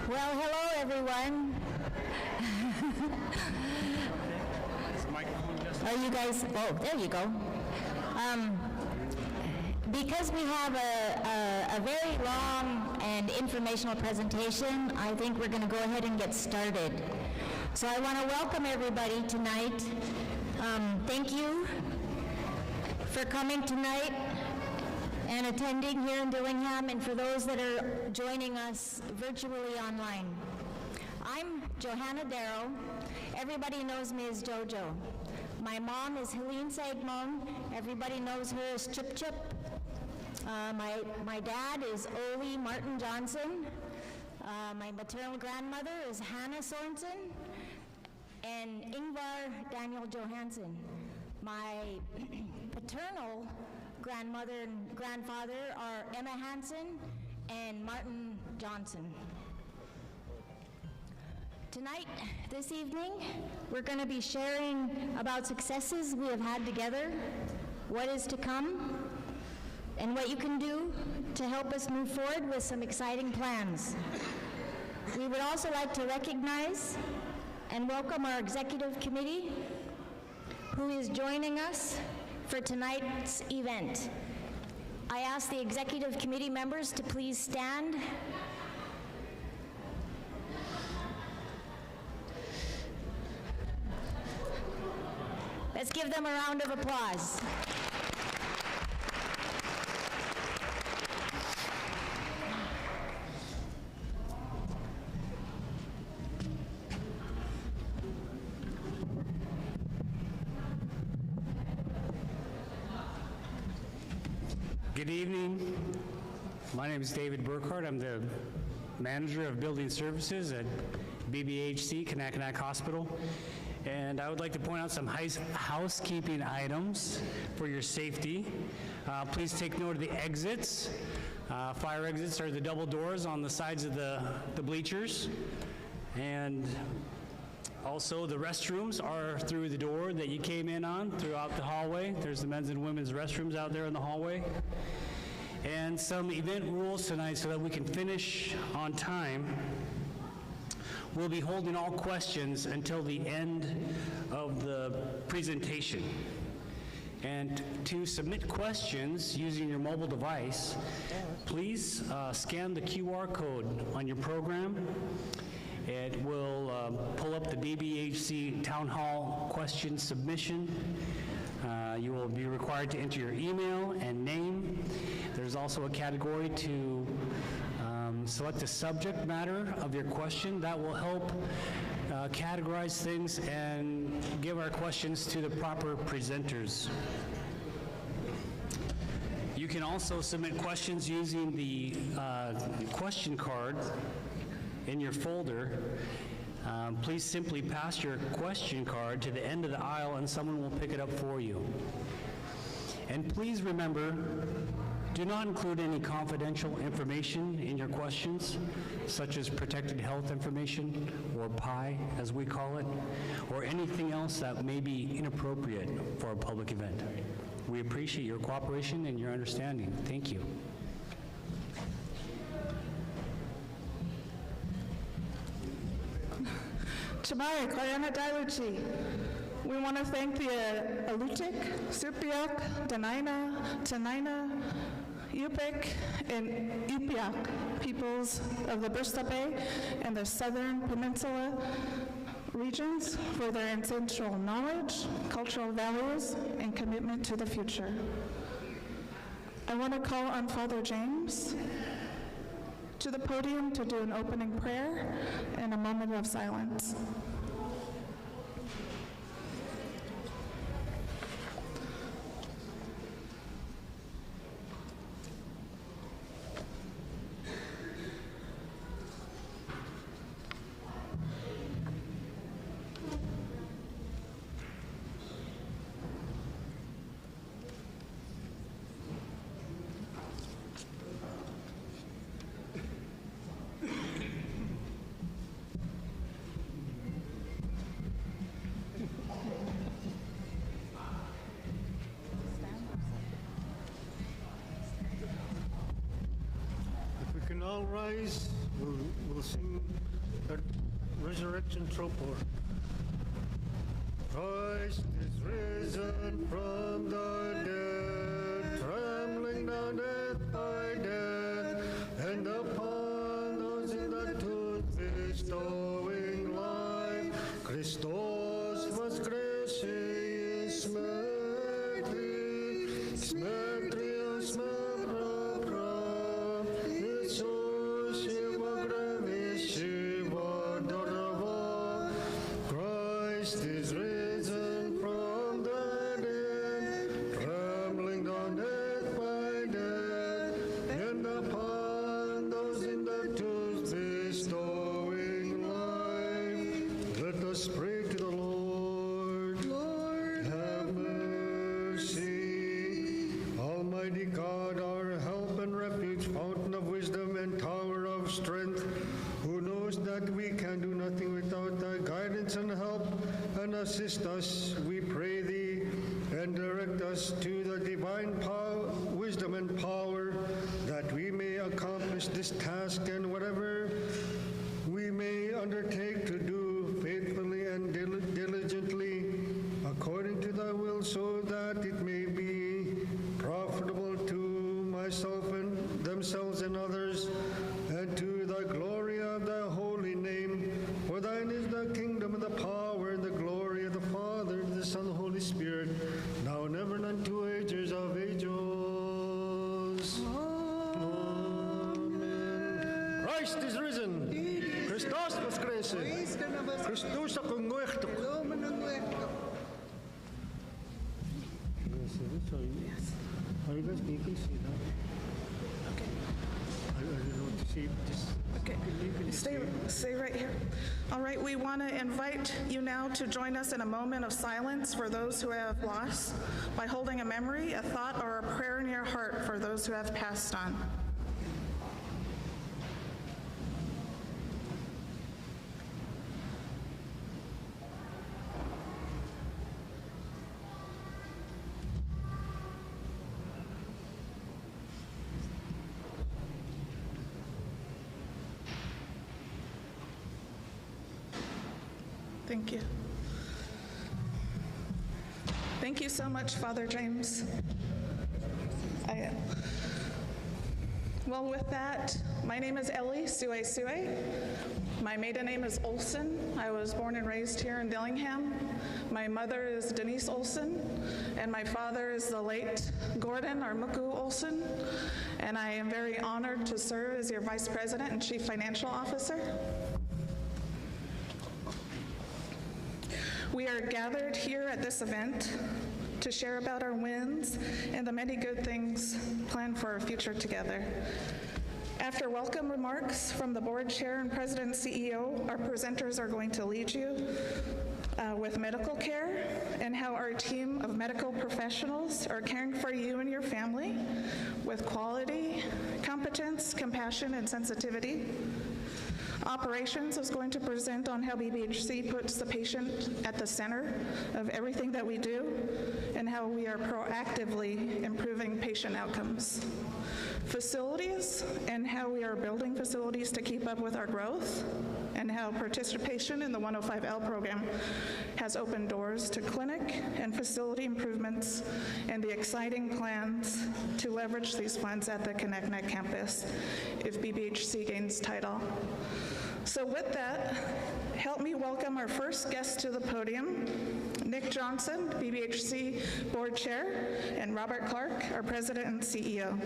Well, hello, everyone. Are you guys, oh, there you go. Because we have a very long and informational presentation, I think we're going to go ahead and get started. So I want to welcome everybody tonight. Thank you for coming tonight and attending here in Dillingham, and for those that are joining us virtually online. I'm Johanna Darrow. Everybody knows me as JoJo. My mom is Helene Sagmon. Everybody knows her as Chip Chip. My dad is Ole Martin Johnson. My maternal grandmother is Hannah Sorensen and Ingvar Daniel Johansson. My paternal grandmother and grandfather are Emma Hansen and Martin Johnson. Tonight, this evening, we're going to be sharing about successes we have had together, what is to come, and what you can do to help us move forward with some exciting plans. We would also like to recognize and welcome our executive committee, who is joining us for tonight's event. I ask the executive committee members to please stand. Let's give them a round of applause. Good evening. My name is David Burkhardt. I'm the manager of building services at BBAHC, Kanakanak Hospital. And I would like to point out some housekeeping items for your safety. Please take note of the exits. Fire exits are the double doors on the sides of the bleachers. And also, the restrooms are through the door that you came in on throughout the hallway. There's the men's and women's restrooms out there in the hallway. And some event rules tonight so that we can finish on time. We'll be holding all questions until the end of the presentation. And to submit questions using your mobile device, please scan the QR code on your program. It will pull up the BBAHC Town Hall question submission. You will be required to enter your email and name. There's also a category to select the subject matter of your question. That will help categorize things and give our questions to the proper presenters. You can also submit questions using the question card in your folder. Please simply pass your question card to the end of the aisle and someone will pick it up for you. And please remember, do not include any confidential information in your questions, such as protected health information, or PI, as we call it, or anything else that may be inappropriate for a public event. We appreciate your cooperation and your understanding. Thank you. Chamari, Koyana Dailuchi. We want to thank the Alutiiq, Supiaq, Dena'ina, Tenaina, Yupik, and Ipiaq peoples of the Bristol Bay and the Southern Peninsula regions for their ancestral knowledge, cultural values, and commitment to the future. I want to call on Father James to the podium to do an opening prayer and a moment of silence. All rise. We'll will sing the resurrection tropor. Christ is risen from the dead, trembling down death by death, and upon those in the tomb bestowing life. Christos воскресе смертных, смертью смертно, Иисус его громящего дорого. Christ is risen from the dead, trembling down death by death, and upon those in the tombs bestowing life. Let us pray to the Lord. Lord, have mercy. Almighty God, our help and refuge, fountain of wisdom and tower of strength, who knows that we can do nothing without thy guidance and help, and assist us, we pray thee, and direct us to the divine power, wisdom and power, that we may accomplish this task and whatever we may undertake to do faithfully and diligently, according to thy will, so that it may be profitable to myself and themselves and others, and to the glory of thy holy name. For thine is the kingdom and the power and the glory of the Father, the Son, and the Holy Spirit, now and ever and unto ages of ages. Amen. Christ is risen. Christos воскресе. Christus ako nguekto. Are you guys making see that? Okay. I don't know to see this. Okay, stay right here. All right, we want to invite you now to join us in a moment of silence for those who have lost by holding a memory, a thought, or a prayer in your heart for those who have passed on. Thank you. Thank you so much, Father James. Well, with that, my name is Ellie Sue. My maiden name is Olson. I was born and raised here in Dillingham. My mother is Denise Olson, and my father is the late Gordon Armuku Olson. And I am very honored to serve as your Vice President and Chief Financial Officer. We are gathered here at this event to share about our wins and the many good things planned for our future together. After welcome remarks from the board chair and president and CEO, our presenters are going to lead you with medical care and how our team of medical professionals are caring for you and your family with quality, competence, compassion, and sensitivity. Operations is going to present on how BBAHC puts the patient at the center of everything that we do and how we are proactively improving patient outcomes. Facilities and how we are building facilities to keep up with our growth, and how participation in the 105L program has opened doors to clinic and facility improvements and the exciting plans to leverage these funds at the ConnectNet campus if BBAHC gains title. So with that, help me welcome our first guest to the podium, Nick Johnson, BBAHC Board Chair, and Robert Clark, our President and CEO.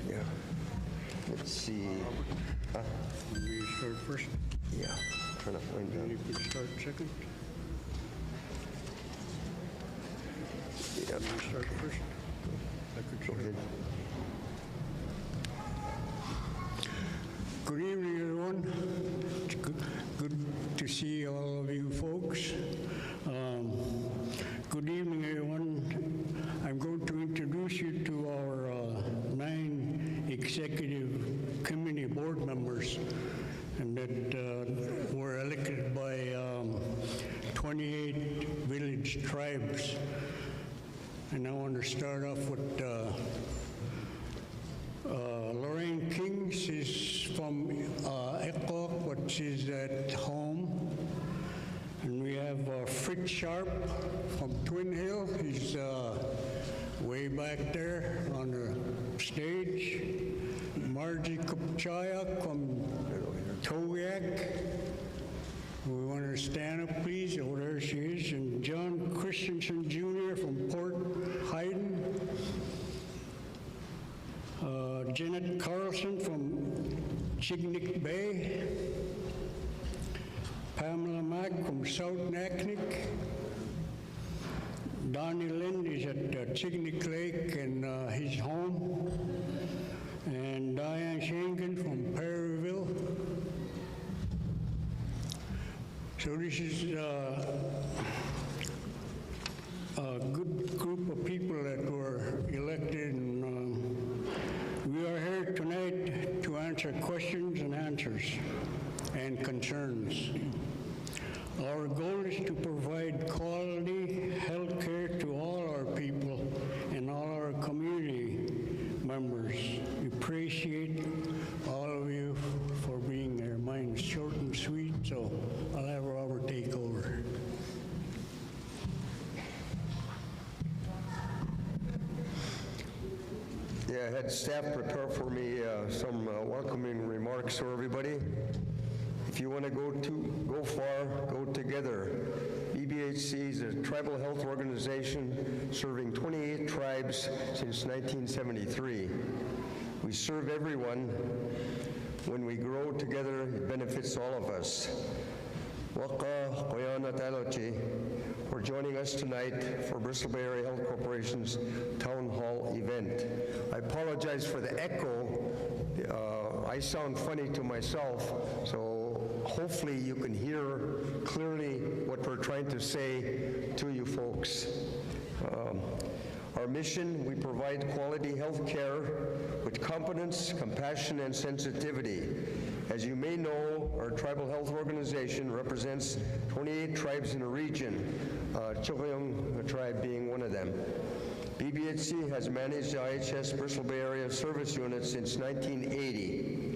Yeah. Let's see. We start first. Yeah. Trying to find You out. can start second. Yeah. You start first. Go ahead. Good evening, everyone. It's good to see all of you folks. Good evening, everyone. I'm going to introduce you to our 9 executive committee board members, and that were elected by 28 village tribes And I want to start off with Lorraine King. She's from Echo, but she's at home. And we have Fritz Sharp from Twin Hill. He's way back there on the stage. Margie Kupchayak from Togiak. We want her to stand up, please. Oh, there she is. And John Christensen Jr. from Port Hayden. Janet Carlson from Chignik Bay. Pamela Mack from South Naknek. Donnie Lind is at Chignik Lake and he's home. And Diane Schengen from Perryville. So this is a good group of people that were elected, and we are here tonight to answer questions and answers and concerns. Our goal is to provide quality health care to all our people and all our community members. We appreciate all of you for being there. Mine's short and sweet, so I'll have Robert take over. Yeah, I had staff prepare for me some welcoming remarks for everybody. If you want to go far, go together. BBAHC is a tribal health organization serving 28 tribes since 1973. We serve everyone. When we grow together, it benefits all of us. Waka Koyana Talochi for joining us tonight for Bristol Bay Area Health Corporation's Town Hall event. I apologize for the echo. I sound funny to myself, so hopefully you can hear clearly what we're trying to say to you folks. Our mission, we provide quality health care with competence, compassion, and sensitivity. As you may know, our tribal health organization represents 28 tribes in the region, Chukayong tribe being one of them. BBAHC has managed the IHS Bristol Bay Area Service Unit since 1980.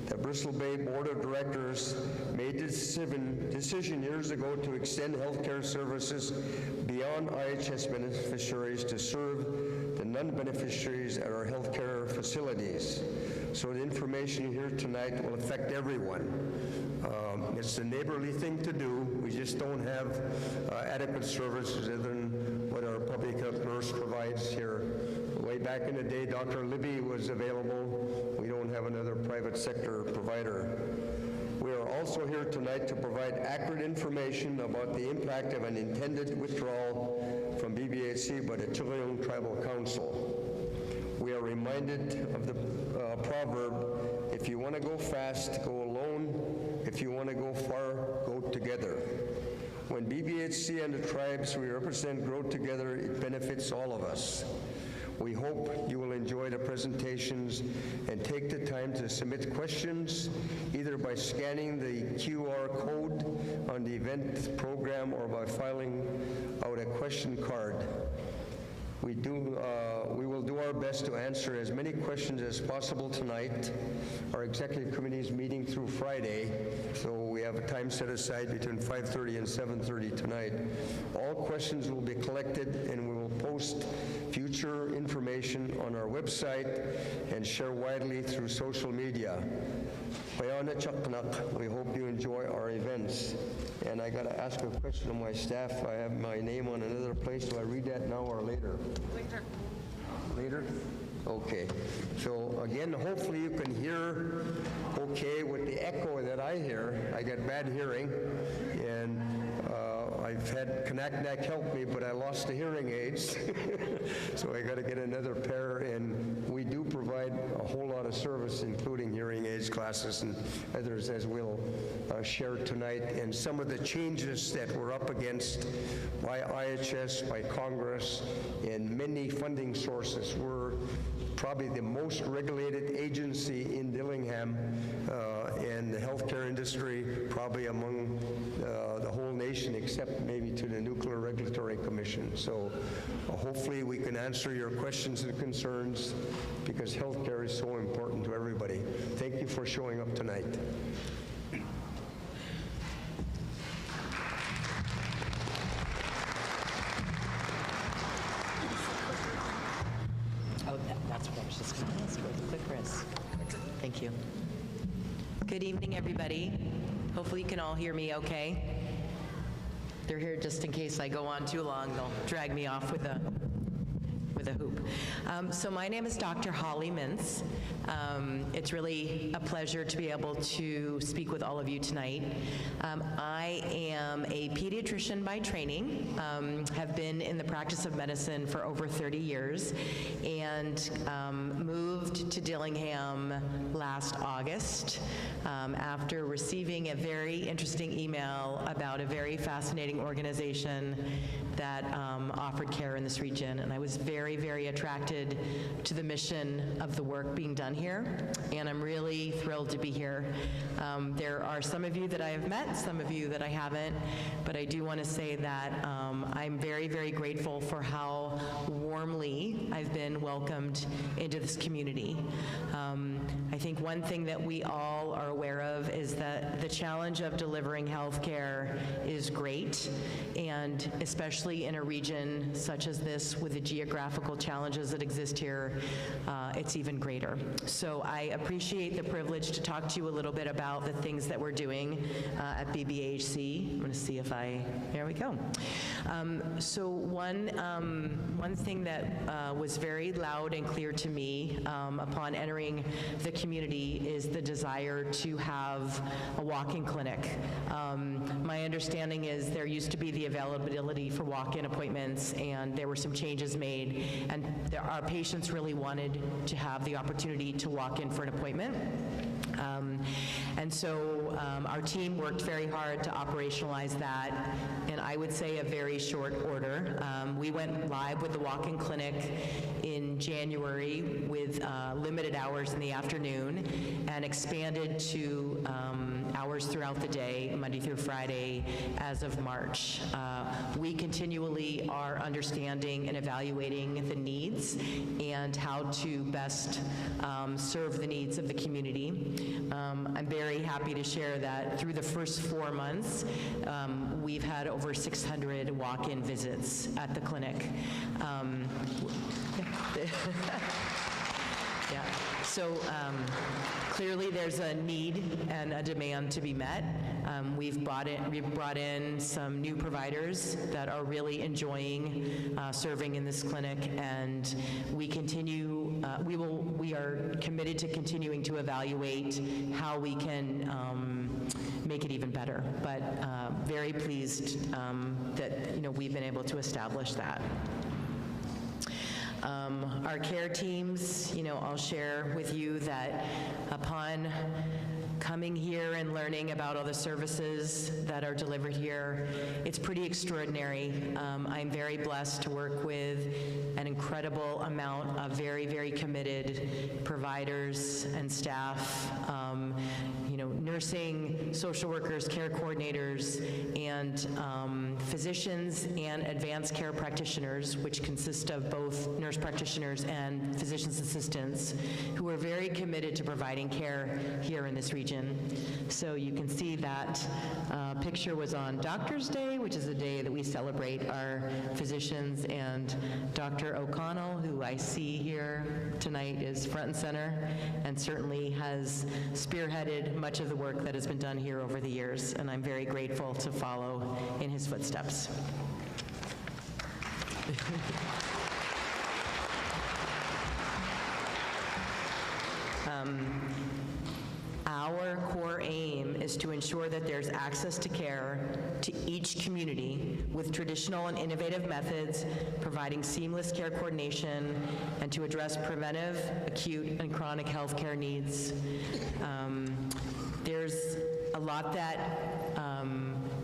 The Bristol Bay Board of Directors made a decision years ago to extend healthcare services beyond IHS beneficiaries to serve the non-beneficiaries at our healthcare facilities. So the information you hear tonight will affect everyone. It's a neighborly thing to do. We just don't have adequate services other than what our public health nurse provides here. Way back in the day, Dr. Libby was available. We don't have another private sector provider. We are also here tonight to provide accurate information about the impact of an intended withdrawal from BBAHC by the Chukayong Tribal Council. We are reminded of the proverb, if you want to go fast, go alone. If you want to go far, go together. When BBAHC and the tribes we represent grow together, it benefits all of us. We hope you will enjoy the presentations and take the time to submit questions, either by scanning the QR code on the event program or by filling out a question card. We will do our best to answer as many questions as possible tonight. Our executive committee is meeting through Friday, so we have a time set aside between 5:30 and 7:30 tonight. All questions will be collected and we will post future information on our website and share widely through social media. We hope you enjoy our events. And I got to ask a question of my staff. I have my name on another place. Do I read that now or later? Later. Later? Okay. So again, hopefully you can hear okay with the echo that I hear. I got bad hearing, and I've had Kanaknak help me, but I lost the hearing aids. So I got to get another pair, and we do provide a whole lot of service, including hearing aids classes and others, as we'll share tonight. And some of the changes that we're up against by IHS, by Congress, and many funding sources. We're probably the most regulated agency in Dillingham and the healthcare industry, probably among the whole nation. organization except maybe to the Nuclear Regulatory Commission. So hopefully we can answer your questions and concerns because healthcare is so important to everybody. Thank you for showing up tonight. Oh, that's what I was just going to ask. Where's the quick Chris? Thank you. Good evening, everybody. Hopefully you can all hear me okay. They're here just in case I go on too long. They'll drag me off with a hoop. So my name is Dr. Holly Mintz. It's really a pleasure to be able to speak with all of you tonight. I am a pediatrician by training, have been in the practice of medicine for over 30 years, and moved to Dillingham last August after receiving a very interesting email about a very fascinating organization that offered care in this region, and I was very, very attracted to the mission of the work being done here, and I'm really thrilled to be here. There are some of you that I have met, some of you that I haven't, but I do want to say that I'm very, very grateful for how warmly I've been welcomed into this community. I think one thing that we all are aware of is that the challenge of delivering health care is great, and especially in a region such as this with the geographical challenges that exist here, it's even greater. So I appreciate the privilege to talk to you a little bit about the things that we're doing at BBAHC. I'm going to see if there we go. So one thing that was very loud and clear to me upon entering the community is the desire to have a walk-in clinic. My understanding is there used to be the availability for walk-in appointments, and there were some changes made, and our patients really wanted to have the opportunity to walk in for an appointment. And so our team worked very hard to operationalize that, and I would say a very short order. We went live with the walk-in clinic in January with limited hours in the afternoon and expanded to hours throughout the day, Monday through Friday, as of March. We continually are understanding and evaluating the needs and how to best serve the needs of the community. I'm very happy to share that through the first 4 months, we've had over 600 walk-in visits at the clinic. Yeah. So clearly there's a need and a demand to be met. We've brought in some new providers that are really enjoying serving in this clinic, and we are committed to continuing to evaluate how we can make it even better. But very pleased that we've been able to establish that. Our care teams, I'll share with you that upon coming here and learning about all the services that are delivered here, it's pretty extraordinary. I'm very blessed to work with an incredible amount of very, very committed providers and staff, nursing, social workers, care coordinators, and physicians and advanced care practitioners, which consist of both nurse practitioners and physician's assistants, who are very committed to providing care here in this region. So you can see that picture was on Doctor's Day, which is a day that we celebrate our physicians, and Dr. O'Connell, who I see here tonight, is front and center and certainly has spearheaded much of the work that has been done here over the years, and I'm very grateful to follow in his footsteps. Our core aim is to ensure that there's access to care to each community with traditional and innovative methods, providing seamless care coordination, and to address preventive, acute, and chronic health care needs. There's a lot that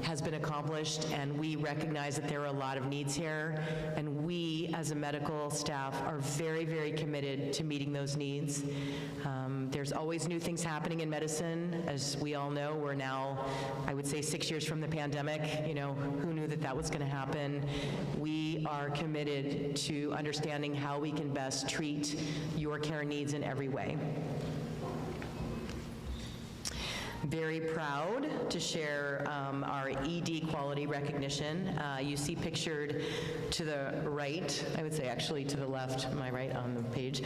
has been accomplished, and we recognize that there are a lot of needs here, and we as a medical staff, are very, very committed to meeting those needs. There's always new things happening in medicine. As we all know, we're now, I would say, 6 years from the pandemic. You know, who knew that that was going to happen? We are committed to understanding how we can best treat your care needs in every way. Very proud to share our ED quality recognition. You see pictured to the right, I would say actually to the left, my right on the page,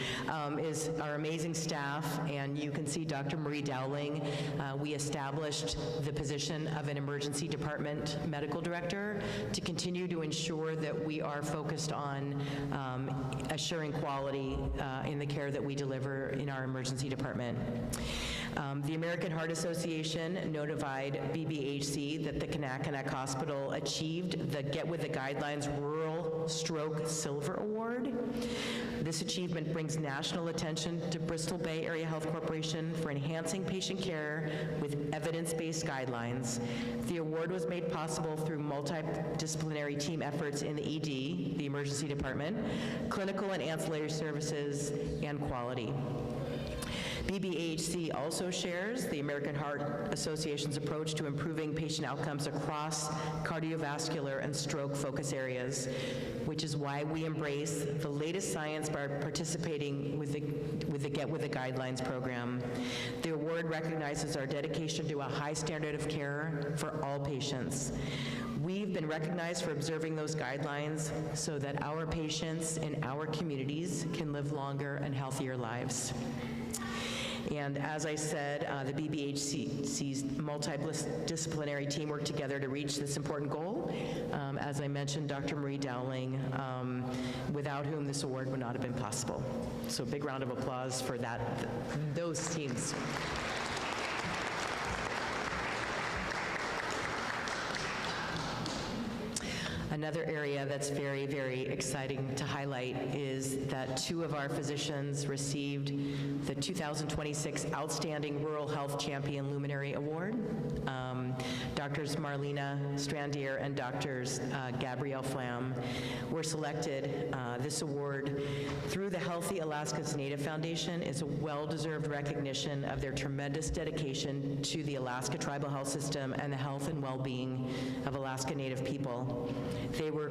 is our amazing staff, and you can see Dr. Marie Dowling. We established the position of an emergency department medical director to continue to ensure that we are focused on assuring quality in the care that we deliver in our emergency department. The American Heart Association notified BBAHC that the Kanakanak Hospital achieved the Get With the Guidelines Rural Stroke Silver Award. This achievement brings national attention to Bristol Bay Area Health Corporation for enhancing patient care with evidence-based guidelines. The award was made possible through multidisciplinary team efforts in the ED, the emergency department, clinical and ancillary services, and quality. BBAHC also shares the American Heart Association's approach to improving patient outcomes across cardiovascular and stroke focus areas, which is why we embrace the latest science by participating with the Get With the Guidelines program. The award recognizes our dedication to a high standard of care for all patients. We've been recognized for observing those guidelines so that our patients in our communities can live longer and healthier lives. And as I said, the BBAHC's multidisciplinary team worked together to reach this important goal. As I mentioned, Dr. Marie Dowling, without whom this award would not have been possible. So big round of applause for those teams. Another area that's very, very exciting to highlight is that 2 of our physicians received the 2026 Outstanding Rural Health Champion Luminary Award. Doctors Marlena Strandier and Doctors Gabrielle Flam were selected. This award, through the Healthy Alaska's Native Foundation, is a well-deserved recognition of their tremendous dedication to the Alaska tribal health system and the health and well-being of Alaska Native people. They were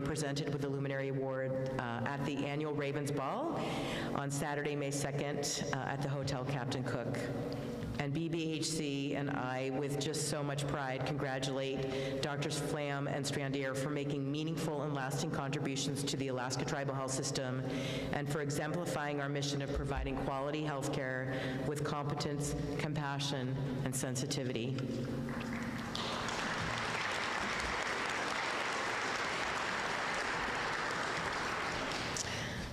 presented with the Luminary Award at the annual Ravens Ball on Saturday, May 2nd at the Hotel Captain Cook. And BBAHC and I, with just so much pride, congratulate Drs. Flam and Strandier for making meaningful and lasting contributions to the Alaska tribal health system and for exemplifying our mission of providing quality health care with competence, compassion, and sensitivity.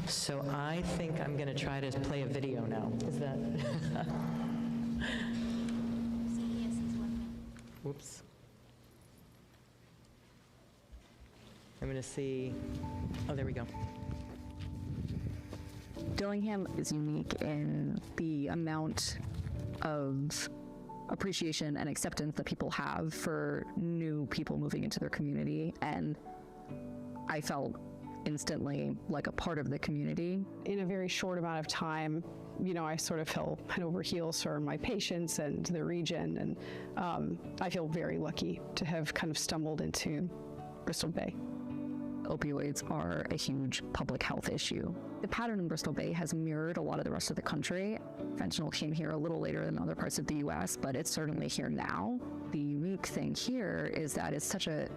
So I think I'm going to try to play a video now. Is that? Whoops. I'm going to see. Oh, there we go. Dillingham is unique in the amount of appreciation and acceptance that people have for new people moving into their community, and I felt instantly like a part of the community. In a very short amount of time, you know, I sort of fell head over heels for my patients and the region, and I feel very lucky to have kind of stumbled into Bristol Bay. Opioids are a huge public health issue. The pattern in Bristol Bay has mirrored a lot of the rest of the country. Fentanyl came here a little later than other parts of the US, but it's certainly here now. The unique thing here is that it's such a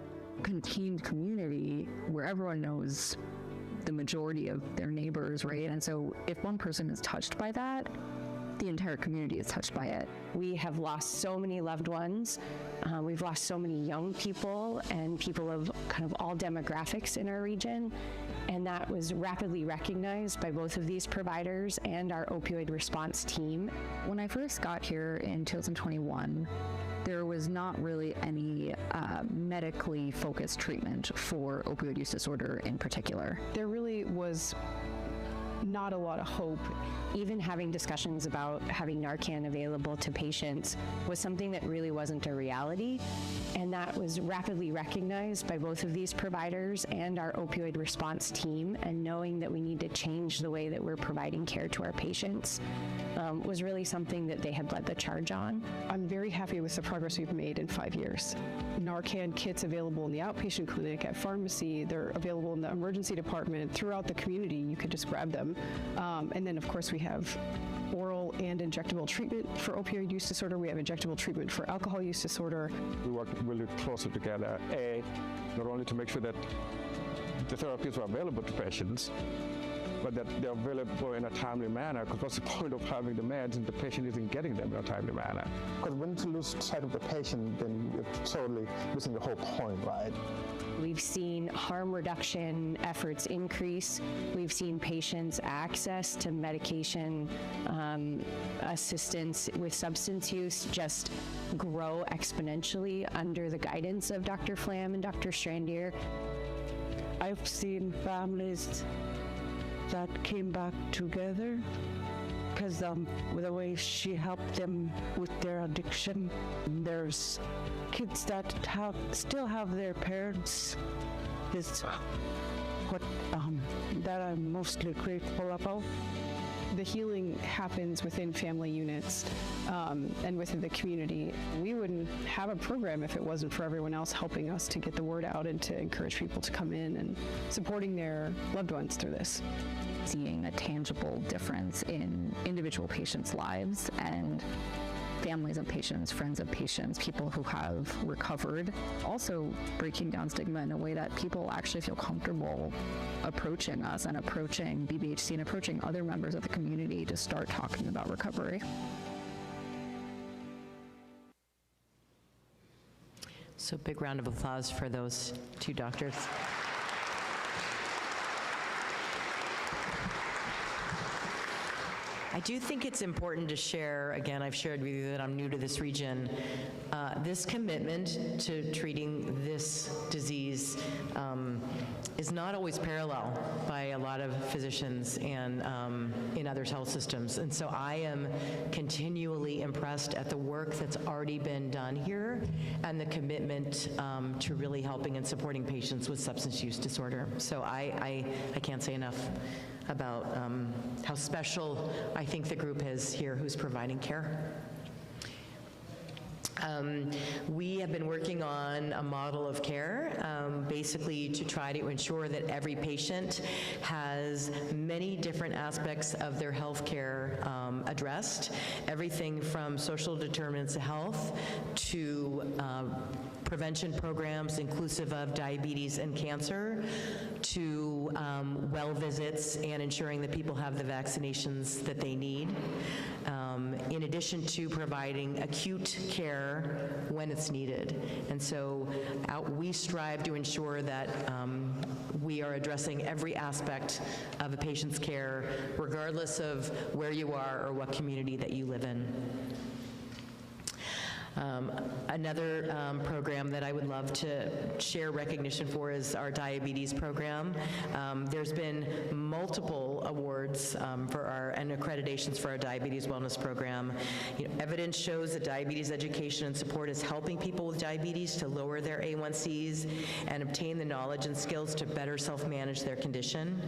contained community where everyone knows the majority of their neighbors, right? And so if one person is touched by that, the entire community is touched by it. We have lost so many loved ones. We've lost so many young people and people of kind of all demographics in our region. And that was rapidly recognized by both of these providers and our opioid response team. When I first got here in 2021, there was not really any medically focused treatment for opioid use disorder in particular. There really was not a lot of hope. Even having discussions about having Narcan available to patients was something that really wasn't a reality, and that was rapidly recognized by both of these providers and our opioid response team, and knowing that we need to change the way that we're providing care to our patients was really something that they had led the charge on. I'm very happy with the progress we've made in 5 years. Narcan kits available in the outpatient clinic, at pharmacy, they're available in the emergency department, throughout the community, you could just grab them. And then of course we have oral and injectable treatment for opioid use disorder. We have injectable treatment for alcohol use disorder. We work really closely together, not only to make sure that the therapies are available to patients, but that they're available in a timely manner, because what's the point of having the meds and the patient isn't getting them in a timely manner? Because when you lose sight of the patient, then you're totally losing the whole point, right? We've seen harm reduction efforts increase. We've seen patients' access to medication assistance with substance use just grow exponentially under the guidance of Dr. Flam and Dr. Strandier. I've seen families that came back together because with the way she helped them with their addiction. There's kids that still have their parents. Is what that I'm mostly grateful about. The healing happens within family units and within the community. We wouldn't have a program if it wasn't for everyone else helping us to get the word out and to encourage people to come in and supporting their loved ones through this. Seeing a tangible difference in individual patients' lives and families of patients, friends of patients, people who have recovered. Also breaking down stigma in a way that people actually feel comfortable approaching us and approaching BBAHC and approaching other members of the community to start talking about recovery. So big round of applause for those two doctors. I do think it's important to share, again, I've shared with you that I'm new to this region, this commitment to treating this disease is not always parallel by a lot of physicians and in other health systems. And so I am continually impressed at the work that's already been done here and the commitment to really helping and supporting patients with substance use disorder. So I can't say enough about how special I think the group is here who's providing care. We have been working on a model of care, basically to try to ensure that every patient has many different aspects of their health care addressed, everything from social determinants of health to prevention programs inclusive of diabetes and cancer, to well visits and ensuring that people have the vaccinations that they need, in addition to providing acute care when it's needed. And so we strive to ensure that we are addressing every aspect of a patient's care, regardless of where you are or what community that you live in. Another program that I would love to share recognition for is our diabetes program. There's been multiple awards and accreditations for our diabetes wellness program. Evidence shows that diabetes education and support is helping people with diabetes to lower their A1Cs and obtain the knowledge and skills to better self-manage their condition.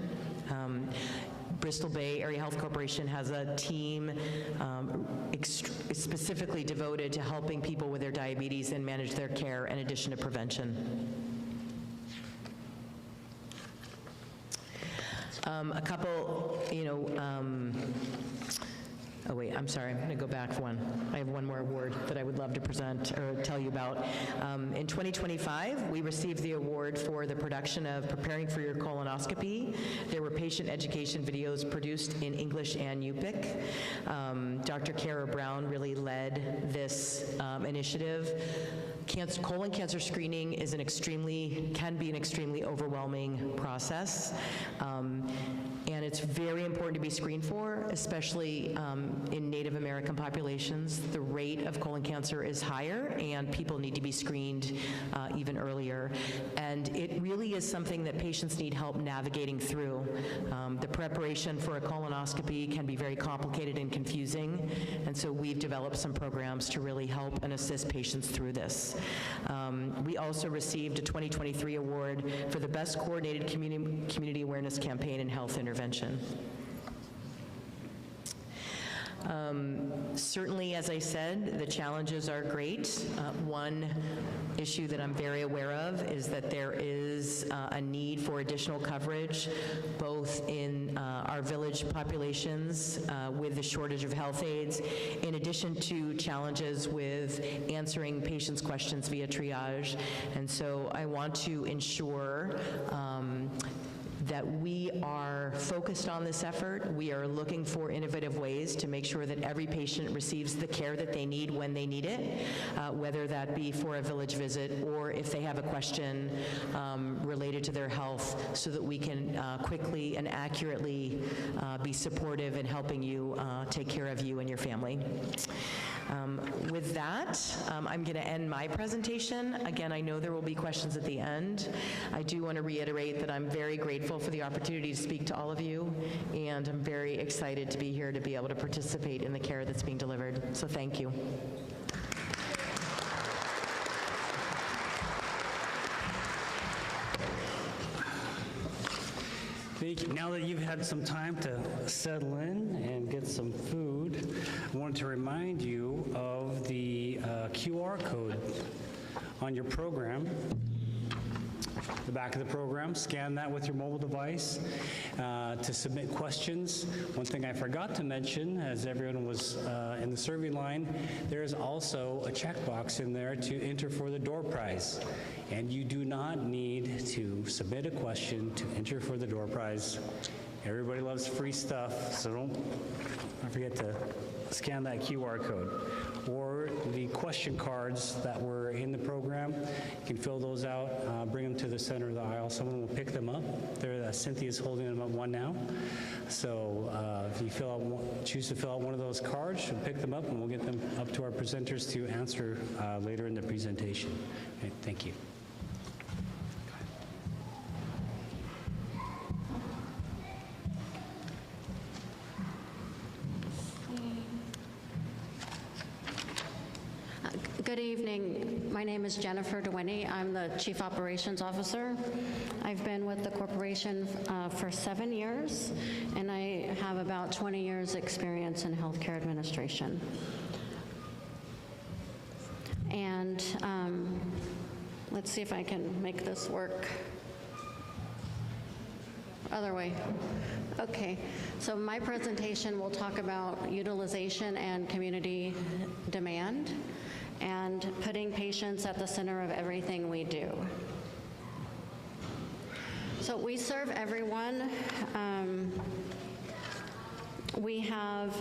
Bristol Bay Area Health Corporation has a team specifically devoted to helping people with their diabetes and manage their care in addition to prevention. A couple, oh wait, I'm sorry, I'm going to go back one. I have one more award that I would love to present or tell you about. In 2025, we received the award for the production of Preparing for Your Colonoscopy. There were patient education videos produced in English and Yupik. Dr. Kara Brown really led this initiative colon cancer screening is can be an extremely overwhelming process. And it's very important to be screened for, especially in Native American populations. The rate of colon cancer is higher, and people need to be screened even earlier. And it really is something that patients need help navigating through. The preparation for a colonoscopy can be very complicated and confusing, and so we've developed some programs to really help and assist patients through this. We also received a 2023 award for the Best Coordinated Community Awareness Campaign in Health Intervention. Certainly, as I said, the challenges are great. One issue that I'm very aware of is that there is a need for additional coverage, both in our village populations with the shortage of health aides, in addition to challenges with answering patients' questions via triage. And so I want to ensure that we are focused on this effort. We are looking for innovative ways to make sure that every patient receives the care that they need when they need it, whether that be for a village visit or if they have a question related to their health, so that we can quickly and accurately be supportive in helping you take care of you and your family. With that, I'm going to end my presentation. Again, I know there will be questions at the end. I do want to reiterate that I'm very grateful for the opportunity to speak to all of you, and I'm very excited to be here to be able to participate in the care that's being delivered. So thank you. Thank you. Now that you've had some time to settle in and get some food, I wanted to remind you of the QR code on your program. The back of the program, scan that with your mobile device to submit questions. One thing I forgot to mention, as everyone was in the survey line, there is also a checkbox in there to enter for the door prize. And you do not need to submit a question to enter for the door prize. Everybody loves free stuff, so don't forget to scan that QR code. Or the question cards that were in the program, you can fill those out, bring them to the center of the aisle. Someone will pick them up. Cynthia's holding them up one now. So if you choose to fill out one of those cards, we'll pick them up and we'll get them up to our presenters to answer later in the presentation. Okay, thank you. Good evening. My name is Jennifer DeWinney. I'm the Chief Operations Officer. I've been with the corporation for 7 years, and I have about 20 years experience in healthcare administration. And let's see if I can make this work. Other way. Okay, so my presentation will talk about utilization and community demand, and putting patients at the center of everything we do. So we serve everyone. We have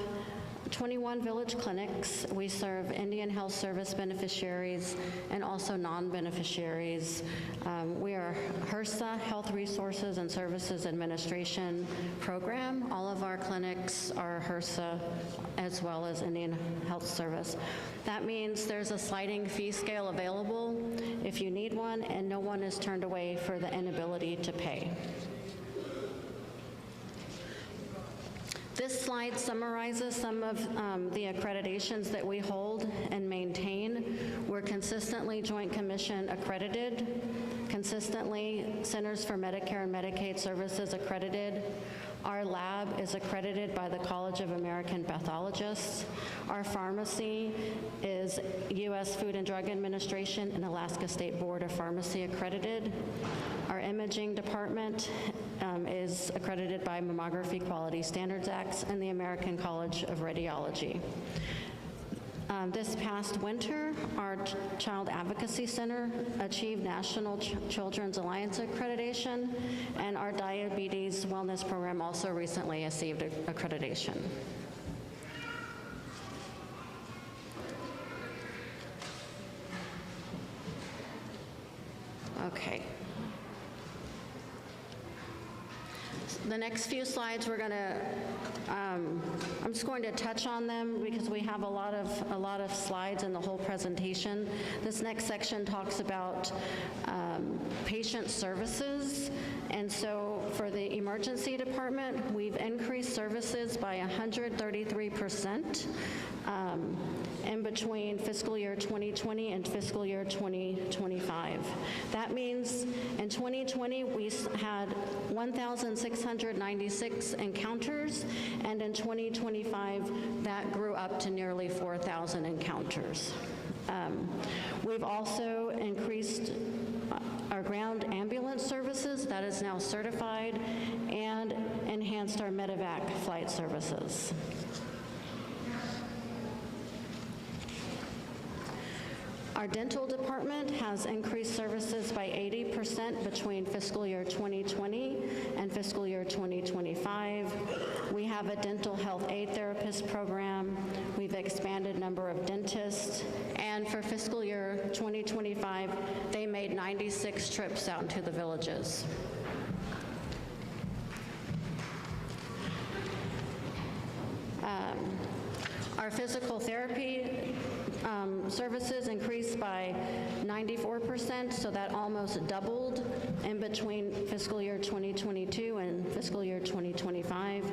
21 village clinics. We serve Indian Health Service beneficiaries and also non-beneficiaries. We are HRSA, Health Resources and Services Administration program. All of our clinics are HRSA as well as Indian Health Service. That means there's a sliding fee scale available if you need one, and no one is turned away for the inability to pay. This slide summarizes some of the accreditations that we hold and maintain. We're consistently Joint Commission accredited, consistently Centers for Medicare and Medicaid Services accredited. Our lab is accredited by the College of American Pathologists. Our pharmacy is U.S. Food and Drug Administration and Alaska State Board of Pharmacy accredited. Our imaging department is accredited by Mammography Quality Standards Act and the American College of Radiology. This past winter, our Child Advocacy Center achieved National Children's Alliance accreditation, and our Diabetes Wellness Program also recently received accreditation. Okay. The next few slides, I'm just going to touch on them because we have a lot of slides in the whole presentation. This next section talks about patient services. And so for the emergency department, we've increased services by 133% in between fiscal year 2020 and fiscal year 2025. That means in 2020, we had 1,696 encounters, and in 2025, that grew up to nearly 4,000 encounters. We've also increased our ground ambulance services, that is now certified, and enhanced our medevac flight services. Our dental department has increased services by 80% between fiscal year 2020 and fiscal year 2025. We have a dental health aid therapist program. We've expanded number of dentists. And for fiscal year 2025, they made 96 trips out into the villages. Our physical therapy services increased by 94%, so that almost doubled in between fiscal year 2022 and fiscal year 2025.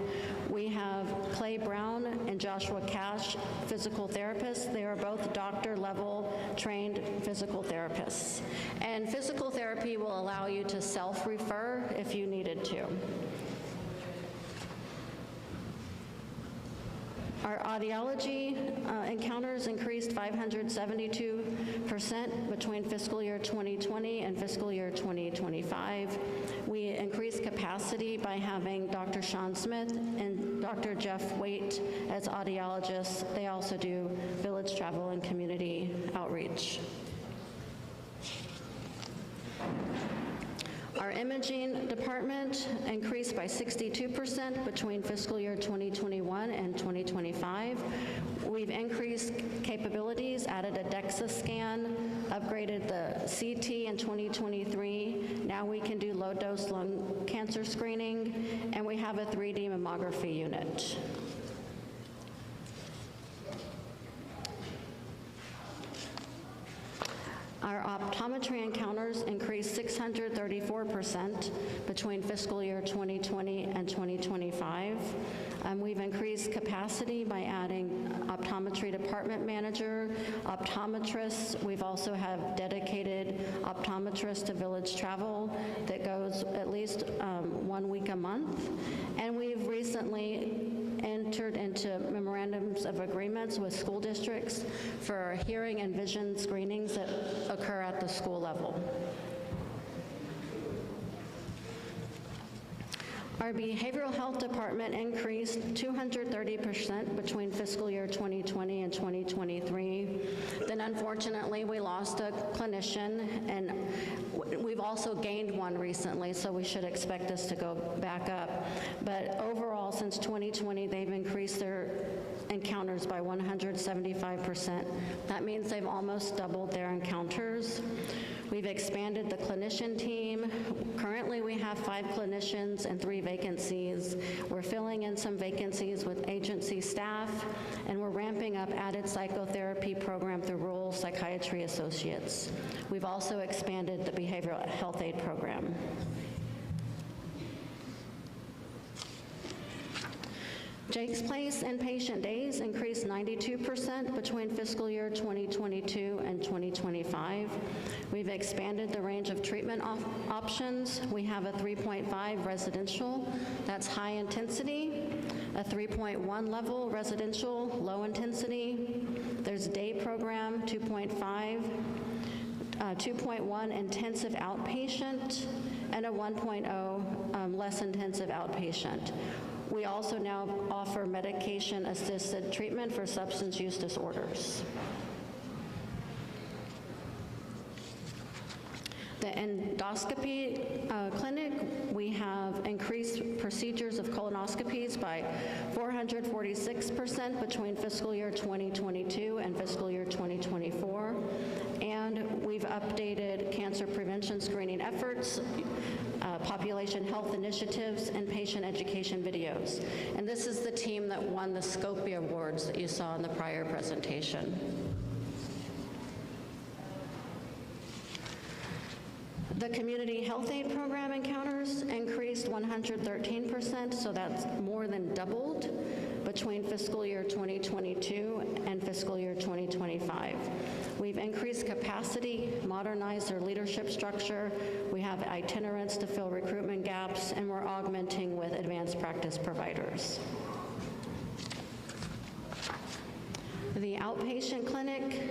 We have Clay Brown and Joshua Cash, physical therapists. They are both doctor-level trained physical therapists. And physical therapy will allow you to self-refer if you needed to. Our audiology encounters increased 572% between fiscal year 2020 and fiscal year 2025. We increased capacity by having Dr. Sean Smith and Dr. Jeff Waite as audiologists. They also do village travel and community outreach. Our imaging department increased by 62% between fiscal year 2021 and 2025. We've increased capabilities, added a DEXA scan, upgraded the CT in 2023. Now we can do low-dose lung cancer screening, and we have a 3D mammography unit. Our optometry encounters increased 634% between fiscal year 2020 and 2025. We've increased capacity by adding optometry department manager, optometrists. We've also have dedicated optometrists to village travel that goes at least 1 week a month. And we've recently entered into memorandums of agreements with school districts for hearing and vision screenings that occur at the school level. Our behavioral health department increased 230% between fiscal year 2020 and 2023. Then unfortunately, we lost a clinician, and we've also gained one recently, so we should expect this to go back up. But overall, since 2020, they've increased their encounters by 175%. That means they've almost doubled their encounters. We've expanded the clinician team. Currently, we have 5 clinicians and 3 vacancies. We're filling in some vacancies with agency staff, and we're ramping up added psychotherapy program through Rural Psychiatry Associates. We've also expanded the behavioral health aid program. Jake's Place inpatient days increased 92% between fiscal year 2022 and 2025. We've expanded the range of treatment options. We have a 3.5 residential, that's high intensity, a 3.1 level residential, low intensity. There's day program, 2.5, 2.1 intensive outpatient, and a 1.0 less intensive outpatient. We also now offer medication-assisted treatment for substance use disorders. The endoscopy clinic, we have increased procedures of colonoscopies by 446% between fiscal year 2022 and fiscal year 2024. And we We've updated cancer prevention screening efforts, population health initiatives, and patient education videos. And this is the team that won the Scopia Awards that you saw in the prior presentation. The community health aid program encounters increased 113%, so that's more than doubled between fiscal year 2022 and fiscal year 2025. We've increased capacity, modernized our leadership structure, we have itinerants to fill recruitment gaps, and we're augmenting with advanced practice providers. The outpatient clinic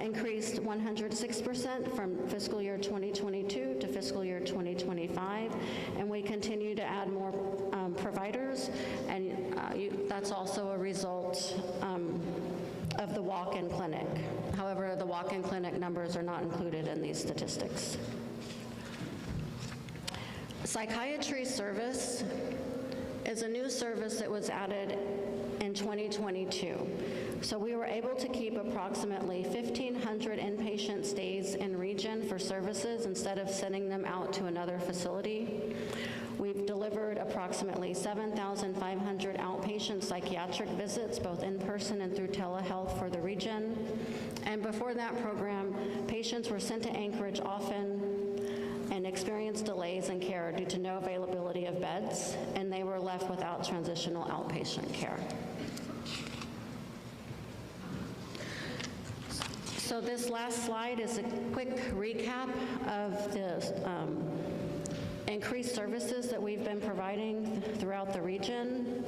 increased 106% from fiscal year 2022 to fiscal year 2025, and we continue to add more providers, and that's also a result of the walk-in clinic. However, the walk-in clinic numbers are not included in these statistics. Psychiatry service is a new service that was added in 2022. So we were able to keep approximately 1,500 inpatient stays in region for services instead of sending them out to another facility. We've delivered approximately 7,500 outpatient psychiatric visits, both in person and through telehealth for the region. And before that program, patients were sent to Anchorage often and experienced delays in care due to no availability of beds, and they were left without transitional outpatient care. So this last slide is a quick recap of the increased services that we've been providing throughout the region.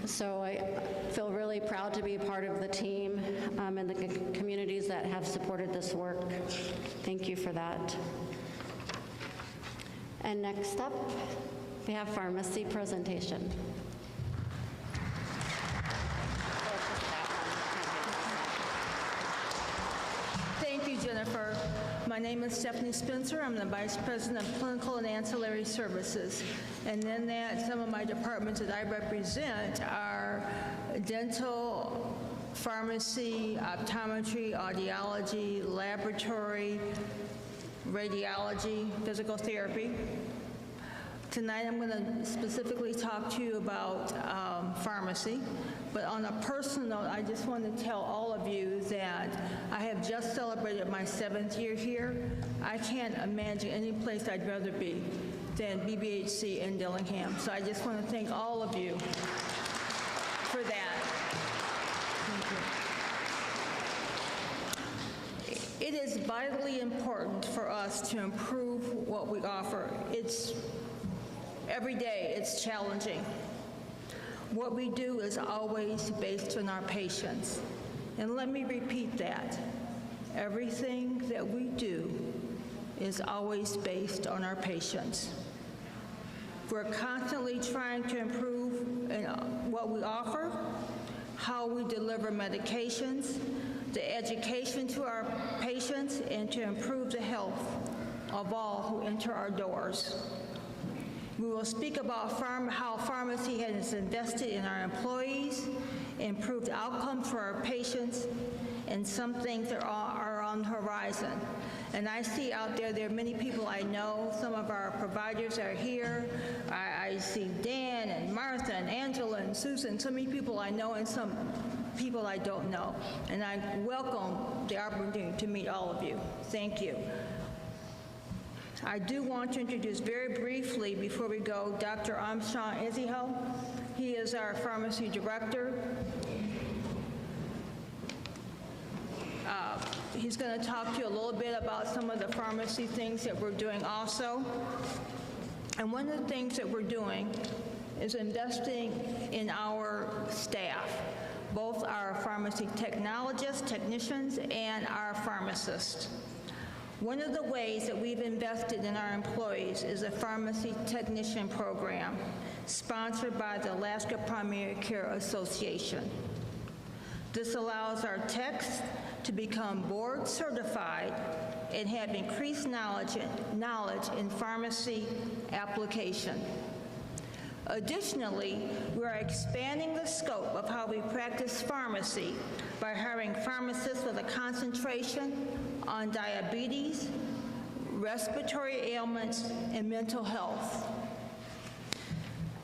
So I feel really proud to be part of the team and the communities that have supported this work. Thank you for that. And next up, we have pharmacy presentation. Thank you, Jennifer. My name is Stephanie Spencer. I'm the Vice President of Clinical and Ancillary Services. And in that, some of my departments that I represent are dental, pharmacy, optometry, audiology, laboratory, radiology, physical therapy. Tonight I'm going to specifically talk to you about pharmacy, but on a personal note, I just want to tell all of you that I have just celebrated my 7th year here. I can't imagine any place I'd rather be than BBAHC in Dillingham. So I just want to thank all of you for that. Thank you. It is vitally important for us to improve what we offer. Every day it's challenging. What we do is always based on our patients. And let me repeat that. Everything that we do is always based on our patients. We're constantly trying to improve in what we offer, how we deliver medications, the education to our patients, and to improve the health of all who enter our doors. We will speak about how pharmacy has invested in our employees, improved outcomes for our patients, and some things that are on the horizon. And I see out there are many people I know. Some of our providers are here. I see Dan and Martha and Angela and Susan, so many people I know and some people I don't know. And I welcome the opportunity to meet all of you. Thank you. I do want to introduce very briefly, before we go, Dr. Armstrong Iziho. He is our pharmacy director. He's going to talk to you a little bit about some of the pharmacy things that we're doing also. And one of the things that we're doing is investing in our staff, both our pharmacy technologists, technicians, and our pharmacists. One of the ways that we've invested in our employees is a pharmacy technician program sponsored by the Alaska Primary Care Association. This allows our techs to become board certified and have increased knowledge in pharmacy application. Additionally, we are expanding the scope of how we practice pharmacy by hiring pharmacists with a concentration on diabetes, respiratory ailments, and mental health.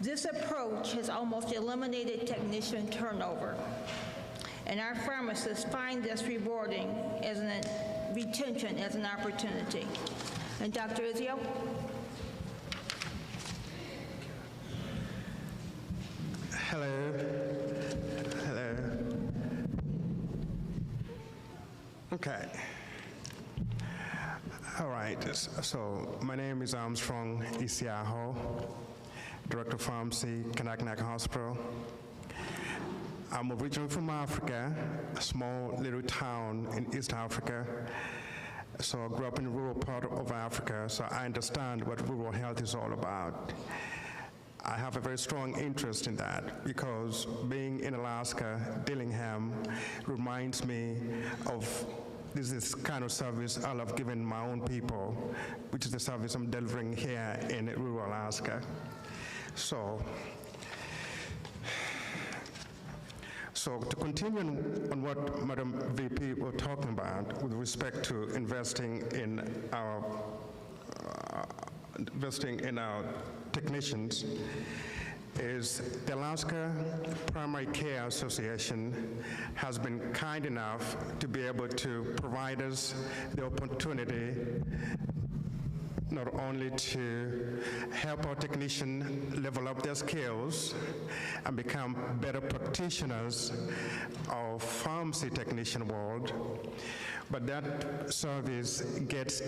This approach has almost eliminated technician turnover, and our pharmacists find this rewarding as retention as an opportunity. And Dr. Izio? Hello. Hello. Okay. All right. So my name is Armstrong Isiaho, Director of Pharmacy, Kanaknak Hospital. I'm originally from Africa, a small little town in East Africa. So I grew up in the rural part of Africa, so I understand what rural health is all about. I have a very strong interest in that because being in Alaska, Dillingham, reminds me of this kind of service I love giving my own people, which is the service I'm delivering here in rural Alaska. So to continue on what Madam VP was talking about with respect to investing in our technicians, is the Alaska Primary Care Association has been kind enough to be able to provide us the opportunity not only to help our technicians level up their skills and become better practitioners of pharmacy technician world, but that service gets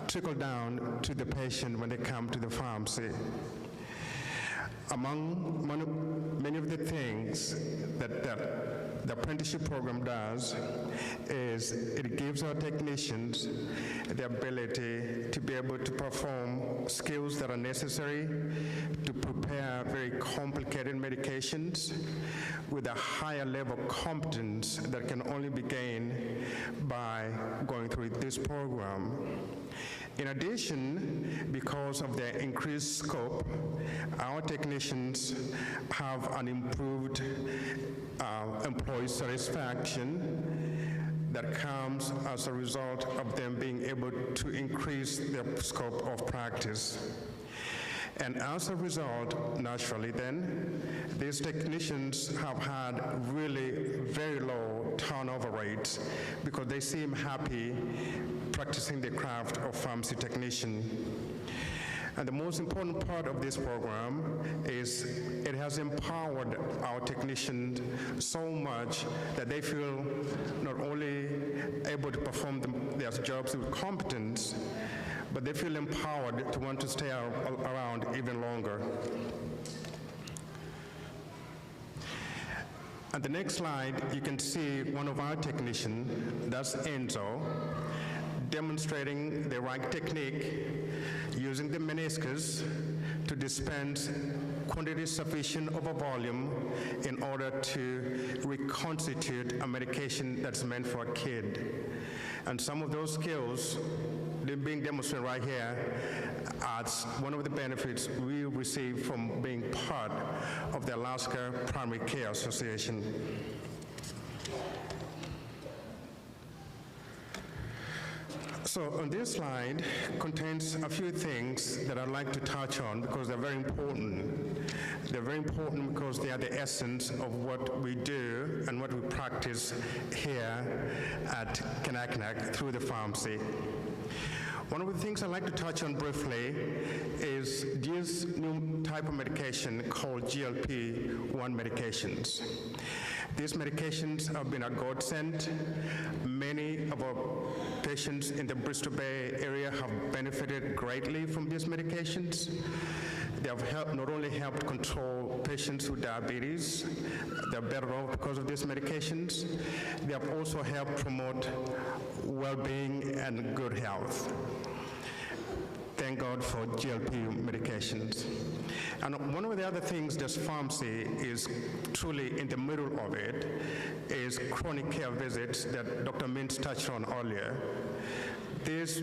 trickled down to the patient when they come to the pharmacy. Among many of the things that the apprenticeship program does is it gives our technicians the ability to be able to perform skills that are necessary to prepare very complicated medications with a higher level of competence that can only be gained by going through this program. In addition, because of their increased scope, our technicians have an improved employee satisfaction that comes as a result of them being able to increase their scope of practice. And as a result, naturally then, these technicians have had really very low turnover rates because they seem happy practicing the craft of pharmacy technician. And the most important part of this program is it has empowered our technicians so much that they feel not only able to perform their jobs with competence, but they feel empowered to want to stay around even longer. On the next slide, you can see one of our technicians, that's Enzo, demonstrating the right technique using the meniscus to dispense quantity sufficient of a volume in order to reconstitute a medication that's meant for a kid. And some of those skills, they're being demonstrated right here as one of the benefits we receive from being part of the Alaska Primary Care Association. So on this slide contains a few things that I'd like to touch on because they're very important. They're very important because they are the essence of what we do and what we practice here at Kanaknak through the pharmacy. One of the things I'd like to touch on briefly is this new type of medication called GLP-1 medications. These medications have been a godsend. Many of our patients in the Bristol Bay area have benefited greatly from these medications. They have not only helped control patients with diabetes, they're better off because of these medications, they have also helped promote well-being and good health. Thank God for GLP medications. And one of the other things this pharmacy is truly in the middle of it is chronic care visits that Dr. Mintz touched on earlier. these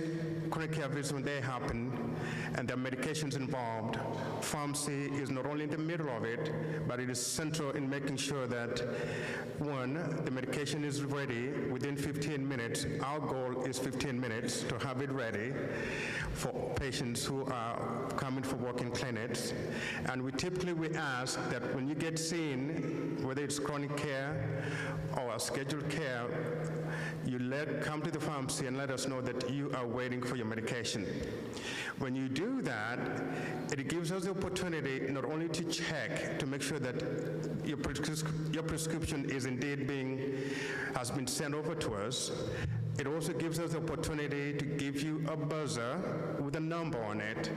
chronic care visits, when they happen and there are medications involved, pharmacy is not only in the middle of it, but it is central in making sure that, one, the medication is ready within 15 minutes. Our goal is 15 minutes to have it ready for patients who are coming for walk-in clinics. And we ask that when you get seen, whether it's chronic care or scheduled care, you come to the pharmacy and let us know that you are waiting for your medication. When you do that, it gives us the opportunity not only to check to make sure that your prescription is indeed has been sent over to us. It also gives us the opportunity to give you a buzzer with a number on it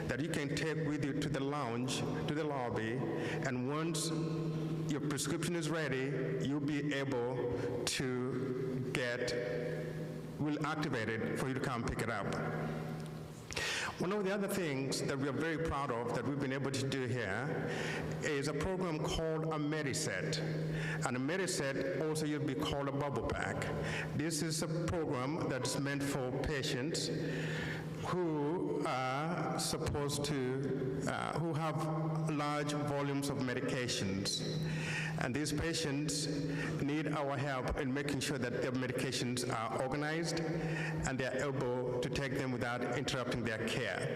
that you can take with you to the lounge, to the lobby, and once your prescription is ready, you'll be able to we'll activate it for you to come pick it up. One of the other things that we are very proud of that we've been able to do here is a program called a Mediset. And a Mediset also used to be called a bubble pack. This is a program that's meant for patients who are who have large volumes of medications. And these patients need our help in making sure that their medications are organized and they're able to take them without interrupting their care.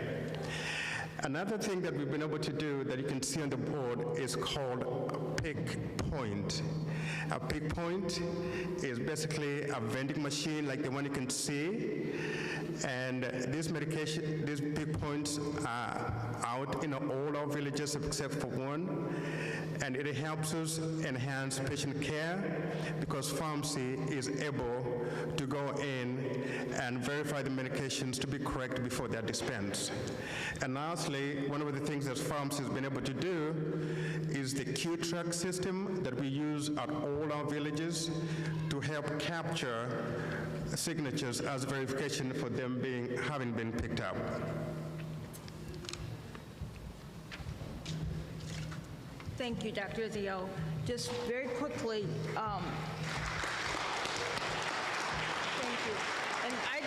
Another thing that we've been able to do that you can see on the board is called a pick point. A pick point is basically a vending machine like the one you can see, and these pick points are out in all our villages except for one, and it helps us enhance patient care because pharmacy is able to go in and verify the medications to be correct before they're dispensed. And lastly, one of the things that pharmacy has been able to do is the Q-Track system that we use at all our villages to help capture signatures as verification for them having been picked up. Thank you, Dr. Izio. Just very quickly, thank you. And I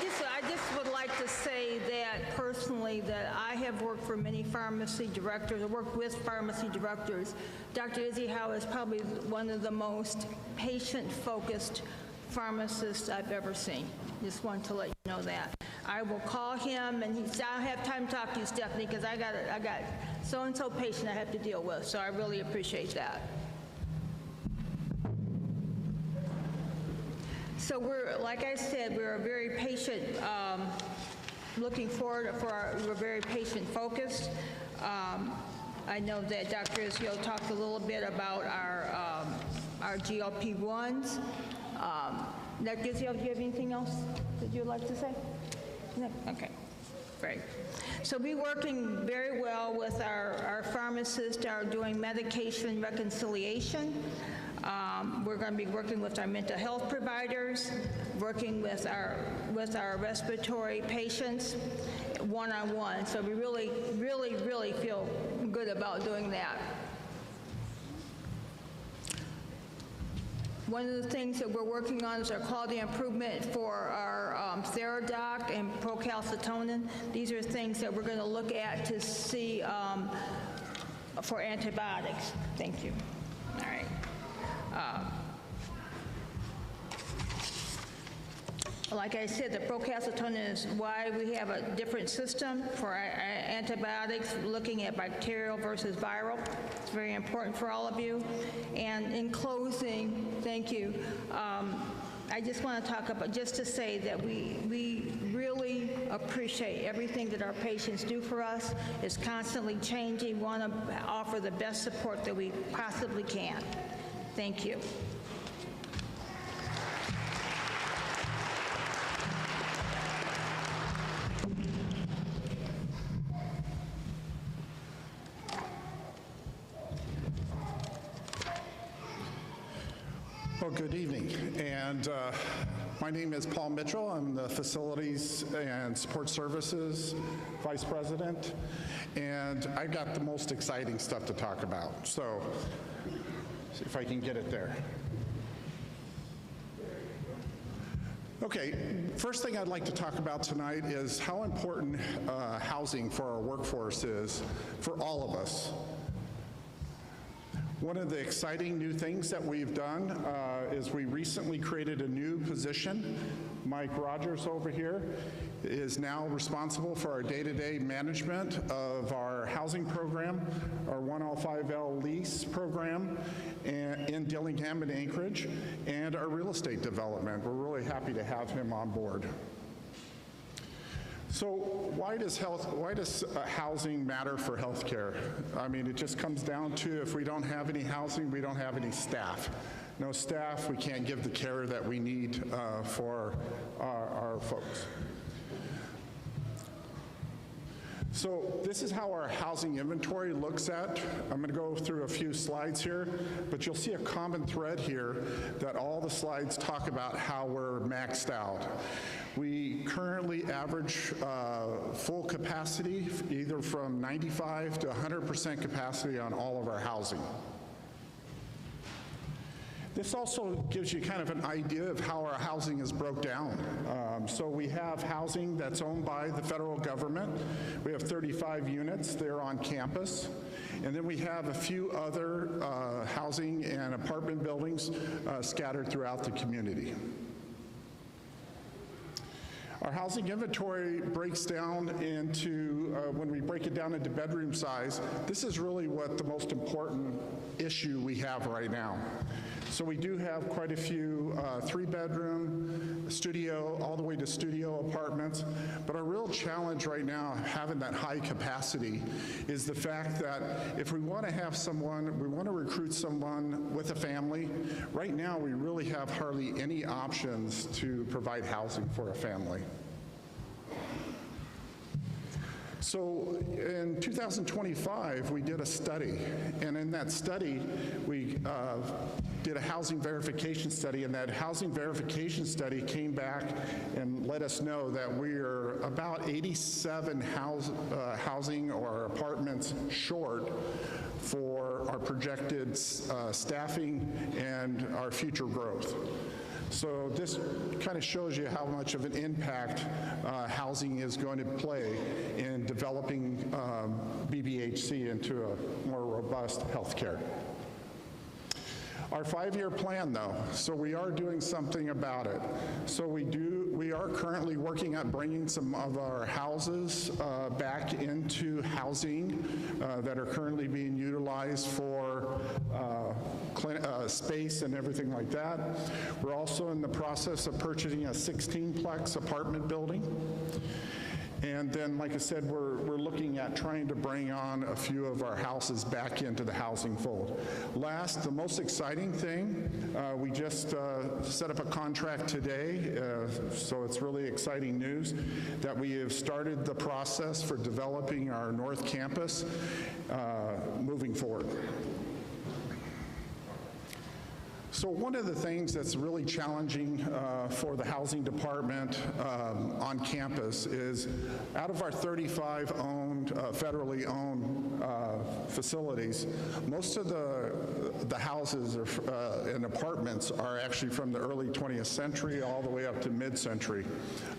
just would like to say that personally that I have worked for many pharmacy directors, I worked with pharmacy directors. Dr. Izio is probably one of the most patient-focused pharmacists I've ever seen. Just wanted to let you know that. I will call him, and I don't have time to talk to you, Stephanie, because I got so-and-so patient I have to deal with, so I really appreciate that. So like I said, we're a very patient, looking forward we're very patient-focused. I know that Dr. Izio talked a little bit about our GLP-1s. Dr. Izio, do you have anything else that you'd like to say? No? Okay, great. So we're working very well with our pharmacists are doing medication reconciliation. We're going to be working with our mental health providers, working with our respiratory patients one-on-one. So we really, really, really feel good about doing that. One of the things that we're working on is our quality improvement for our Theradoc and procalcitonin. These are things that we're going to look at to see for antibiotics. Thank you. All right. Like I said, the procalcitonin is why we have a different system for our antibiotics, looking at bacterial versus viral. It's very important for all of you. And in closing, thank you. I just want to talk about, just to say that we really appreciate everything that our patients do for us. It's constantly changing. We want to offer the best support that we possibly can. Thank you. Well, good evening. And my name is Paul Mitchell. I'm the Facilities and Support Services Vice President. And I've got the most exciting stuff to talk about. So, if I can get it there. Okay, first thing I'd like to talk about tonight is how important housing for our workforce is for all of us. One of the exciting new things that we've done is we recently created a new position. Mike Rogers over here is now responsible for our day-to-day management of our housing program, our 105L lease program in Dillingham and Anchorage, and our real estate development. We're really happy to have him on board. So why does housing matter for healthcare? I mean, it just comes down to if we don't have any housing, we don't have any staff. No staff, we can't give the care that we need for our folks. So this is how our housing inventory looks at. I'm going to go through a few slides here, but you'll see a common thread here that all the slides talk about how we're maxed out. We currently average full capacity, either from 95 to 100% capacity on all of our housing. This also gives you kind of an idea of how our housing is broke down. So we have housing that's owned by the federal government. We have 35 units there on campus. And then we have a few other housing and apartment buildings scattered throughout the community. Our housing inventory breaks down into, when we break it down into bedroom size, this is really what the most important issue we have right now. So we do have quite a few 3-bedroom, studio, all the way to studio apartments. But our real challenge right now, having that high capacity, is the fact that if we want to have someone, we want to recruit someone with a family, right now we really have hardly any options to provide housing for a family. So in 2025, we did a study, and in that study, we did a housing verification study, and that housing verification study came back and let us know that we are about 87 housing or apartments short for our projected staffing and our future growth. So this kind of shows you how much of an impact housing is going to play in developing BBAHC into a more robust healthcare. Our 5-year plan, though, so we are doing something about it. So we are currently working on bringing some of our houses back into housing that are currently being utilized for space and everything like that. We're also in the process of purchasing a 16-plex apartment building. And then, like I said, we're looking at trying to bring on a few of our houses back into the housing fold. Last, the most exciting thing, we just set up a contract today, so it's really exciting news, that we have started the process for developing our North Campus moving forward. So one of the things that's really challenging for the housing department on campus is out of our 35 owned, federally owned facilities, most of the houses and apartments are actually from the early 20th century all the way up to mid-century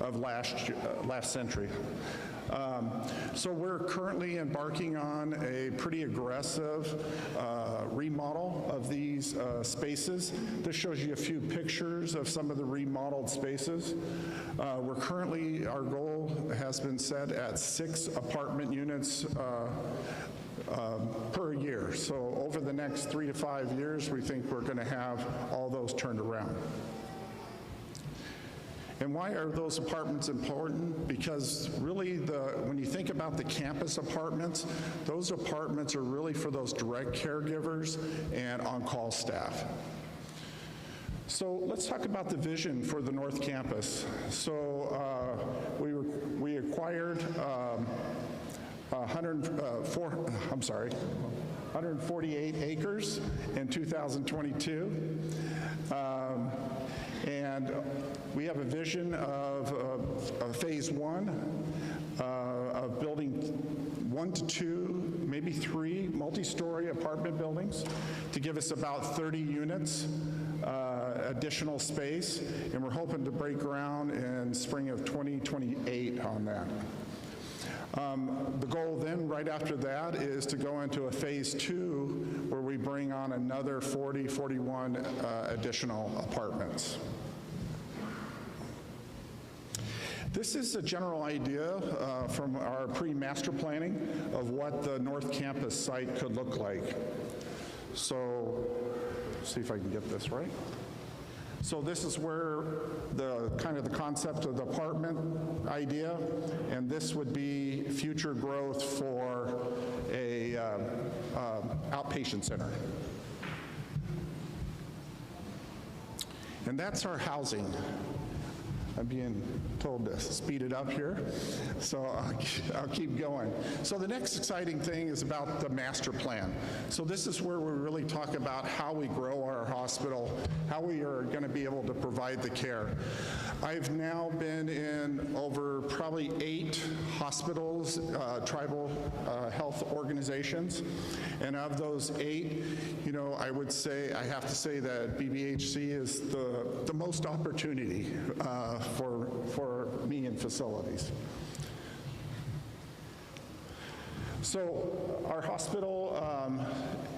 of last century. So we're currently embarking on a pretty aggressive remodel of these spaces. This shows you a few pictures of some of the remodeled spaces. We're currently, our goal has been set at 6 apartment units per year. So over the next 3 to 5 years, we think we're going to have all those turned around. And why are those apartments important? Because really, when you think about the campus apartments, those apartments are really for those direct caregivers and on-call staff. So let's talk about the vision for the North Campus. So we acquired 148 acres in 2022. And we have a vision of phase 1 of building 1 to 2, maybe 3 multi-story apartment buildings to give us about 30 units additional space, and we're hoping to break ground in spring of 2028 on that. The goal then, right after that, is to go into a phase 2 where we bring on another 41 additional apartments. This is a general idea from our pre-master planning of what the North Campus site could look like. So, see if I can get this right. So this is where the kind of the concept of the apartment idea, and this would be future growth for a outpatient center. And that's our housing. I'm being told to speed it up here, so I'll keep going. So the next exciting thing is about the master plan. So this is where we really talk about how we grow our hospital, how we are going to be able to provide the care. I've now been in over probably 8 hospitals, tribal health organizations, and of those 8, you know, I would say, I have to say that BBAHC is the most opportunity for me in facilities. So our hospital,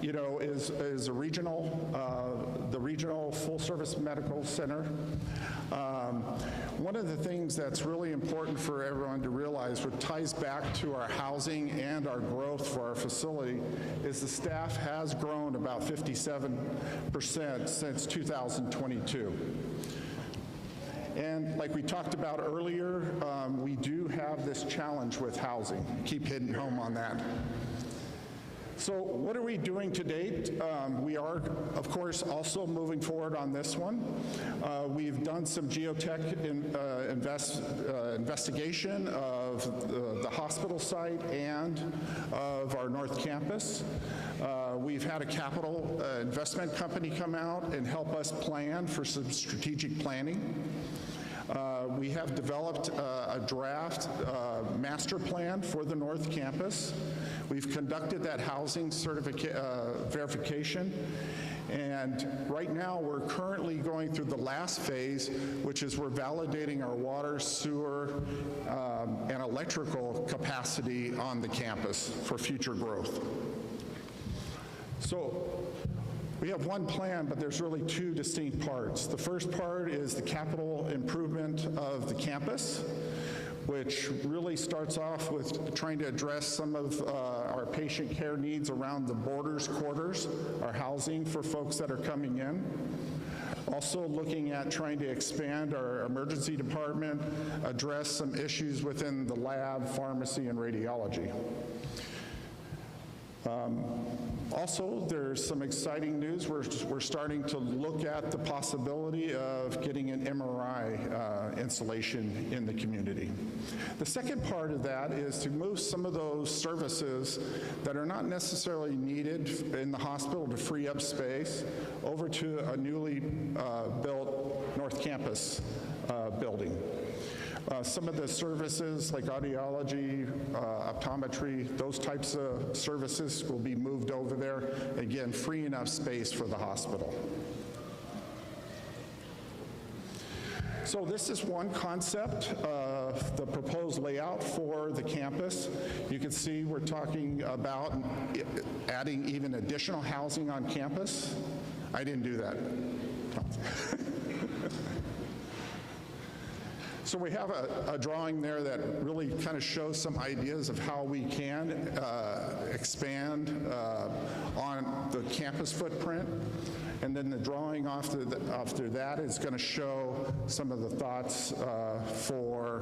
you know, is a regional, the regional full-service medical center. One of the things that's really important for everyone to realize, what ties back to our housing and our growth for our facility, is the staff has grown about 57% since 2022. And like we talked about earlier, we do have this challenge with housing. Keep hitting home on that. So what are we doing to date? We are, of course, also moving forward on this one. We've done some geotech investigation of the hospital site and of our North Campus. We've had a capital investment company come out and help us plan for some strategic planning. We have developed a draft master plan for the North Campus. We've conducted that housing verification, and right now we're currently going through the last phase, which is we're validating our water, sewer, and electrical capacity on the campus for future growth. So we have one plan, but there's really 2 distinct parts. The first part is the capital improvement of the campus, which really starts off with trying to address some of our patient care needs around the borders, quarters, our housing for folks that are coming in. Also looking at trying to expand our emergency department, address some issues within the lab, pharmacy, and radiology. Also, there's some exciting news. We're starting to look at the possibility of getting an MRI installation in the community. The second part of that is to move some of those services that are not necessarily needed in the hospital to free up space over to a newly built North Campus building. Some of the services like audiology, optometry, those types of services will be moved over there, again, freeing up space for the hospital. So this is one concept of the proposed layout for the campus. You can see we're talking about adding even additional housing on campus. I didn't do that. So we have a drawing there that really kind of shows some ideas of how we can expand on the campus footprint. And then the drawing after that is going to show some of the thoughts for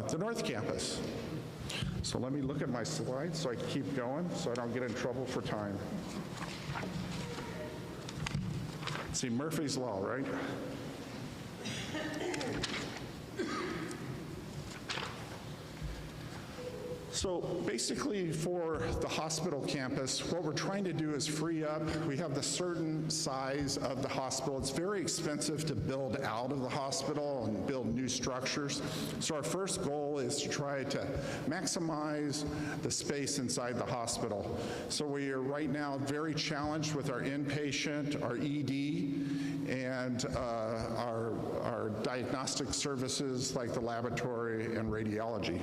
the North Campus. So let me look at my slides so I can keep going so I don't get in trouble for time. See, Murphy's Law, right? So basically for the hospital campus, what we're trying to do is free up. We have the certain size of the hospital. It's very expensive to build out of the hospital and build new structures. So our first goal is to try to maximize the space inside the hospital. So we are right now very challenged with our inpatient, our ED, and our diagnostic services like the laboratory and radiology.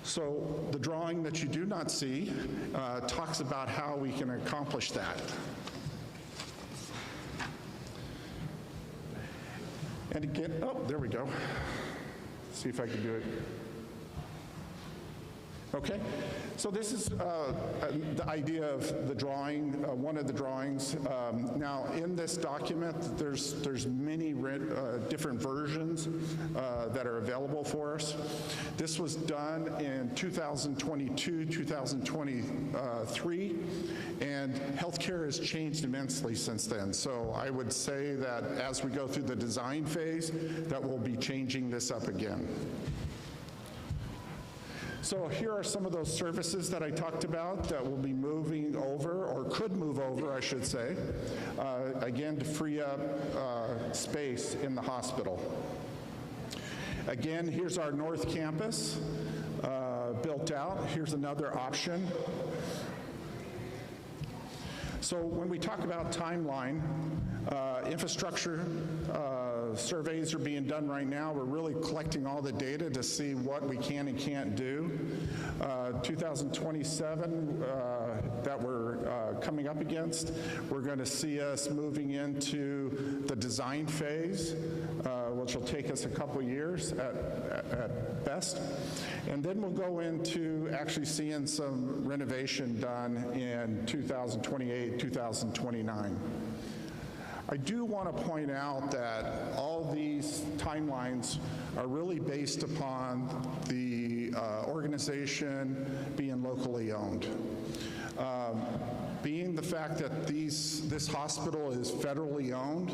So the drawing that you do not see talks about how we can accomplish that. And again, oh, there we go. See if I can do it. Okay, so this is the idea of the drawing, one of the drawings. Now, in this document, there's many different versions that are available for us. This was done in 2022, 2023, and healthcare has changed immensely since then. So I would say that as we go through the design phase, that we'll be changing this up again. So here are some of those services that I talked about that will be moving over, or could move over, I should say, again, to free up space in the hospital. Again, here's our North Campus built out. Here's another option. So when we talk about timeline, infrastructure surveys are being done right now. We're really collecting all the data to see what we can and can't do. 2027 that we're coming up against, we're going to see us moving into the design phase, which will take us a couple years at best. And then we'll go into actually seeing some renovation done in 2028, 2029. I do want to point out that all these timelines are really based upon the organization being locally owned. Being the fact that this hospital is federally owned,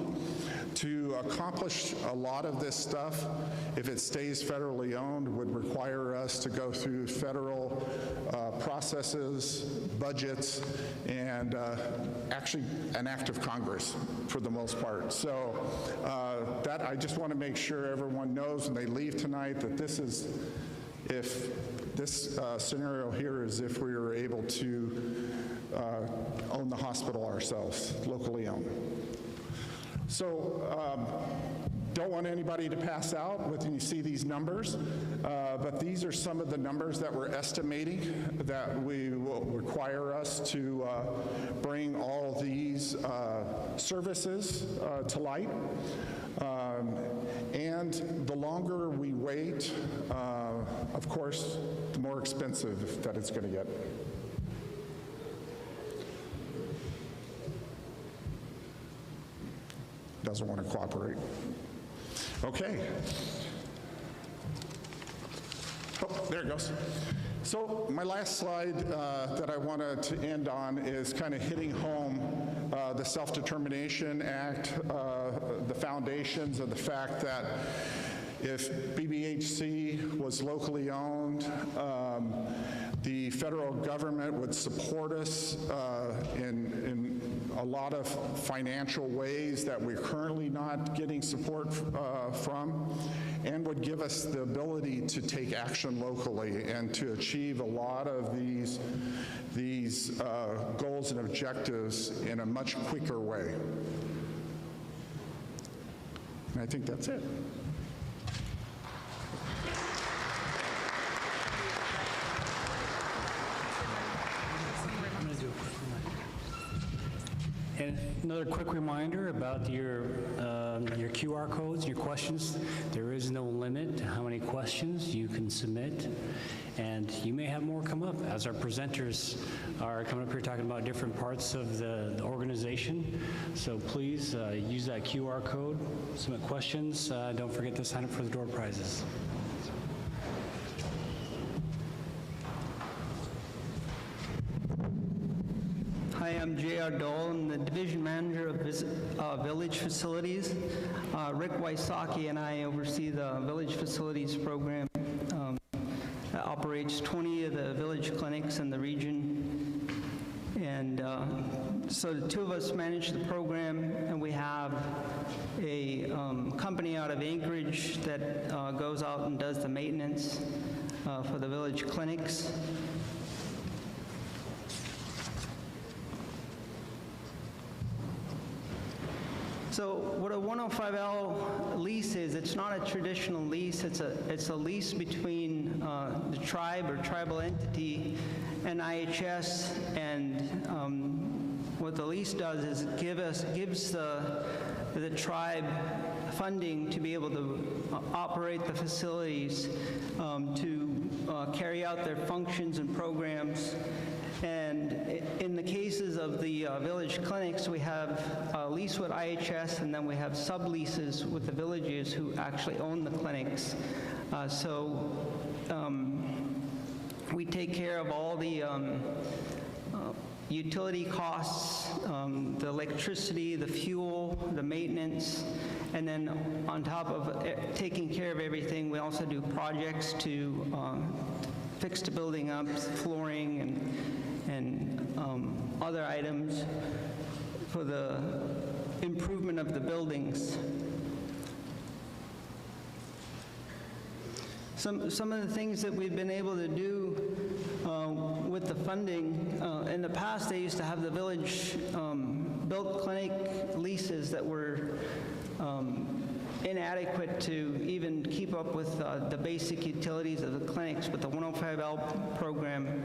to accomplish a lot of this stuff, if it stays federally owned, would require us to go through federal processes, budgets, and actually an act of Congress for the most part. So that I just want to make sure everyone knows when they leave tonight that this is, if this scenario here is if we were able to own the hospital ourselves, locally owned. So don't want anybody to pass out when you see these numbers, but these are some of the numbers that we're estimating that will require us to bring all these services to light. And the longer we wait, of course, the more expensive that it's going to get. Doesn't want to cooperate. Okay. Oh, there it goes. So my last slide that I wanted to end on is kind of hitting home the Self-Determination Act, the foundations of the fact that if BBAHC was locally owned, the federal government would support us in a lot of financial ways that we're currently not getting support from, and would give us the ability to take action locally and to achieve a lot of these goals and objectives in a much quicker way. And I think that's it. And another quick reminder about your QR codes, your questions. There is no limit to how many questions you can submit, and you may have more come up as our presenters are coming up here talking about different parts of the organization. So please use that QR code, submit questions. Don't forget to sign up for the door prizes. Hi, I'm J.R. Dole. I'm the Division Manager of Village Facilities. Rick Wysocki and I oversee the Village Facilities program that operates 20 of the village clinics in the region. And so the two of us manage the program, and we have a company out of Anchorage that goes out and does the maintenance for the village clinics. So what a 105L lease is, it's not a traditional lease. It's a lease between the tribe or tribal entity and IHS. And what the lease does is it gives the tribe funding to be able to operate the facilities, to carry out their functions and programs. And in the cases of the village clinics, we have a lease with IHS, and then we have subleases with the villages who actually own the clinics. We take care of all the utility costs, the electricity, the fuel, the maintenance, and then on top of taking care of everything, we also do projects to fix the building up, flooring and other items for the improvement of the buildings. Some of the things that we've been able to do with the funding, in the past they used to have the village built clinic leases that were inadequate to even keep up with the basic utilities of the clinics, but the 105L program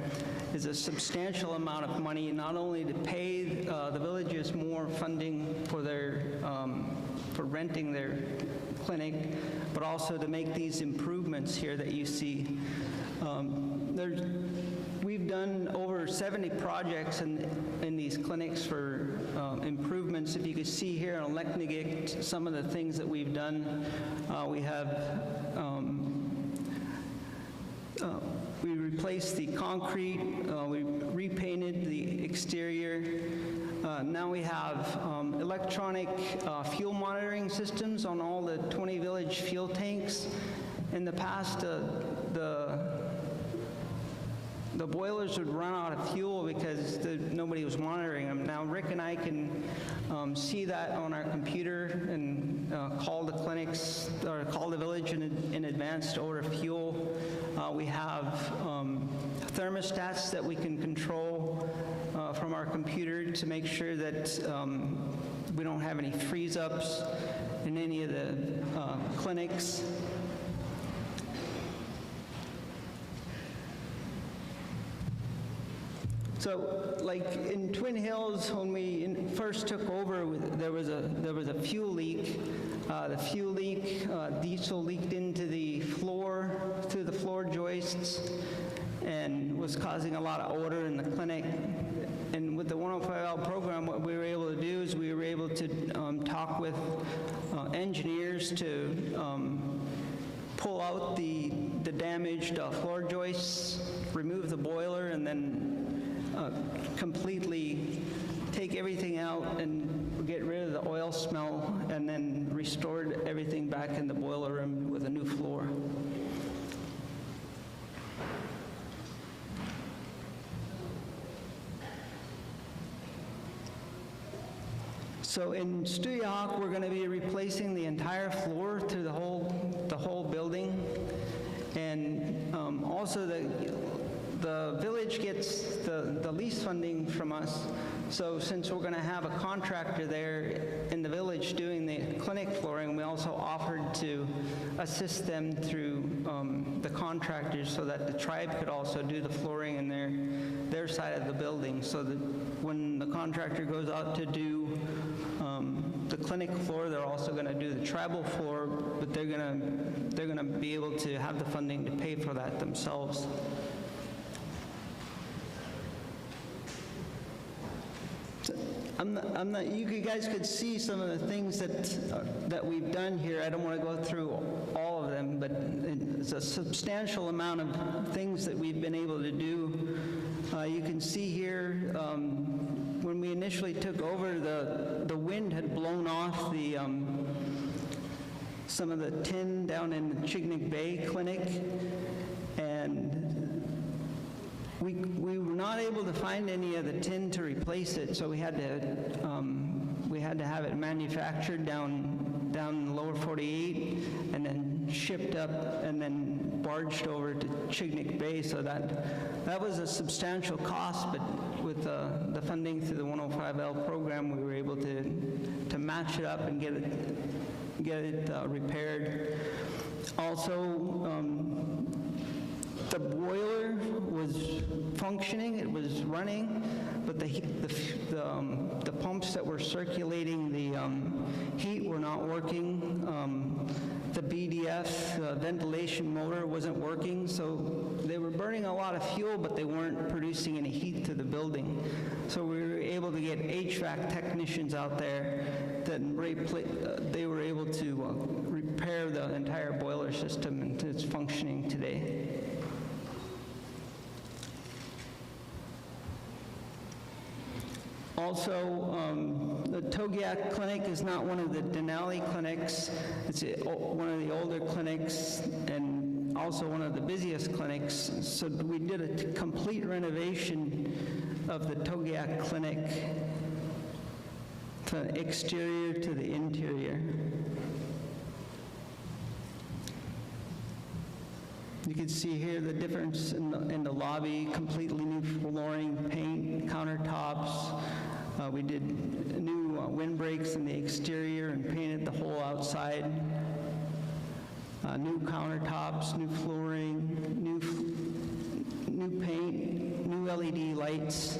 is a substantial amount of money, not only to pay the villages more funding for their for renting their clinic, but also to make these improvements here that you see. We've done over 70 projects in these clinics for improvements. If you could see here in Leknigik, some of the things that we've done, we replaced the concrete, we repainted the exterior. Now we have electronic fuel monitoring systems on all the 20 village fuel tanks. In the past, the boilers would run out of fuel because nobody was monitoring them. Now Rick and I can see that on our computer and call the clinics or call the village in advance to order fuel. We have thermostats that we can control from our computer to make sure that we don't have any freeze-ups in any of the clinics. So, like in Twin Hills, when we first took over, there was a fuel leak. The fuel leak, diesel leaked into the floor, through the floor joists, and was causing a lot of odor in the clinic. And with the 105L program, what we were able to do is we were able to talk with engineers to pull out the damaged floor joists, remove the boiler, and then completely take everything out and get rid of the oil smell, and then restored everything back in the boiler room with a new floor. So in Stuyahok, we're going to be replacing the entire floor through the whole building, and also the village gets the lease funding from us. So since we're going to have a contractor there in the village doing the clinic flooring, we also offered to assist them through the contractors so that the tribe could also do the flooring in their side of the building, so that when the contractor goes out to do the clinic floor, they're also going to do the tribal floor, but they're going to be able to have the funding to pay for that themselves. You guys could see some of the things that we've done here. I don't want to go through all of them, but it's a substantial amount of things that we've been able to do. You can see here, when we initially took over, the wind had blown off some of the tin down in the Chignik Bay Clinic, and we were not able to find any of the tin to replace it, so we had to have it manufactured down in the lower 48 and then shipped up and then barged over to Chignik Bay, so that was a substantial cost, but with the funding through the 105L program, we were able to match it up and get it repaired. Also, the boiler was functioning, it was running, but the pumps that were circulating the heat were not working. The BDF, the ventilation motor, wasn't working, so they were burning a lot of fuel, but they weren't producing any heat to the building. So we were able to get HVAC technicians out there that they were able to repair the entire boiler system, and it's functioning today. Also, the Togiak Clinic is not one of the Denali clinics. It's one of the older clinics and also one of the busiest clinics. So we did a complete renovation of the Togiak Clinic, from the exterior to the interior. You can see here the difference in the lobby, completely new flooring, paint, countertops. We did new windbreaks in the exterior and painted the whole outside. New countertops, new flooring, new paint, new LED lights.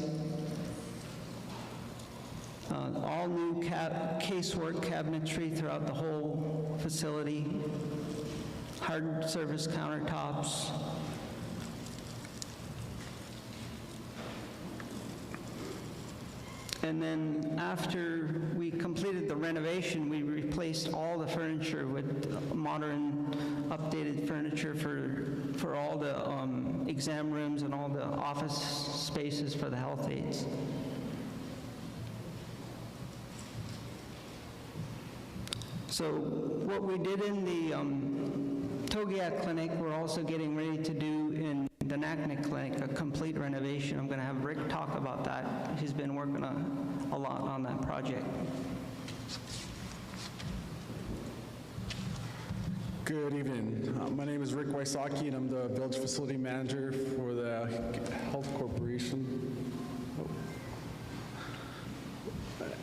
All new casework cabinetry throughout the whole facility. Hard surface countertops. And then after we completed the renovation, we replaced all the furniture with modern, updated furniture for all the exam rooms and all the office spaces for the health aides. So what we did in the Togiak Clinic, we're also getting ready to do in the Naknek Clinic, a complete renovation. I'm going to have Rick talk about that. He's been working a lot on that project. Good evening. My name is Rick Wysocki, and I'm the Village Facility Manager for the Health Corporation.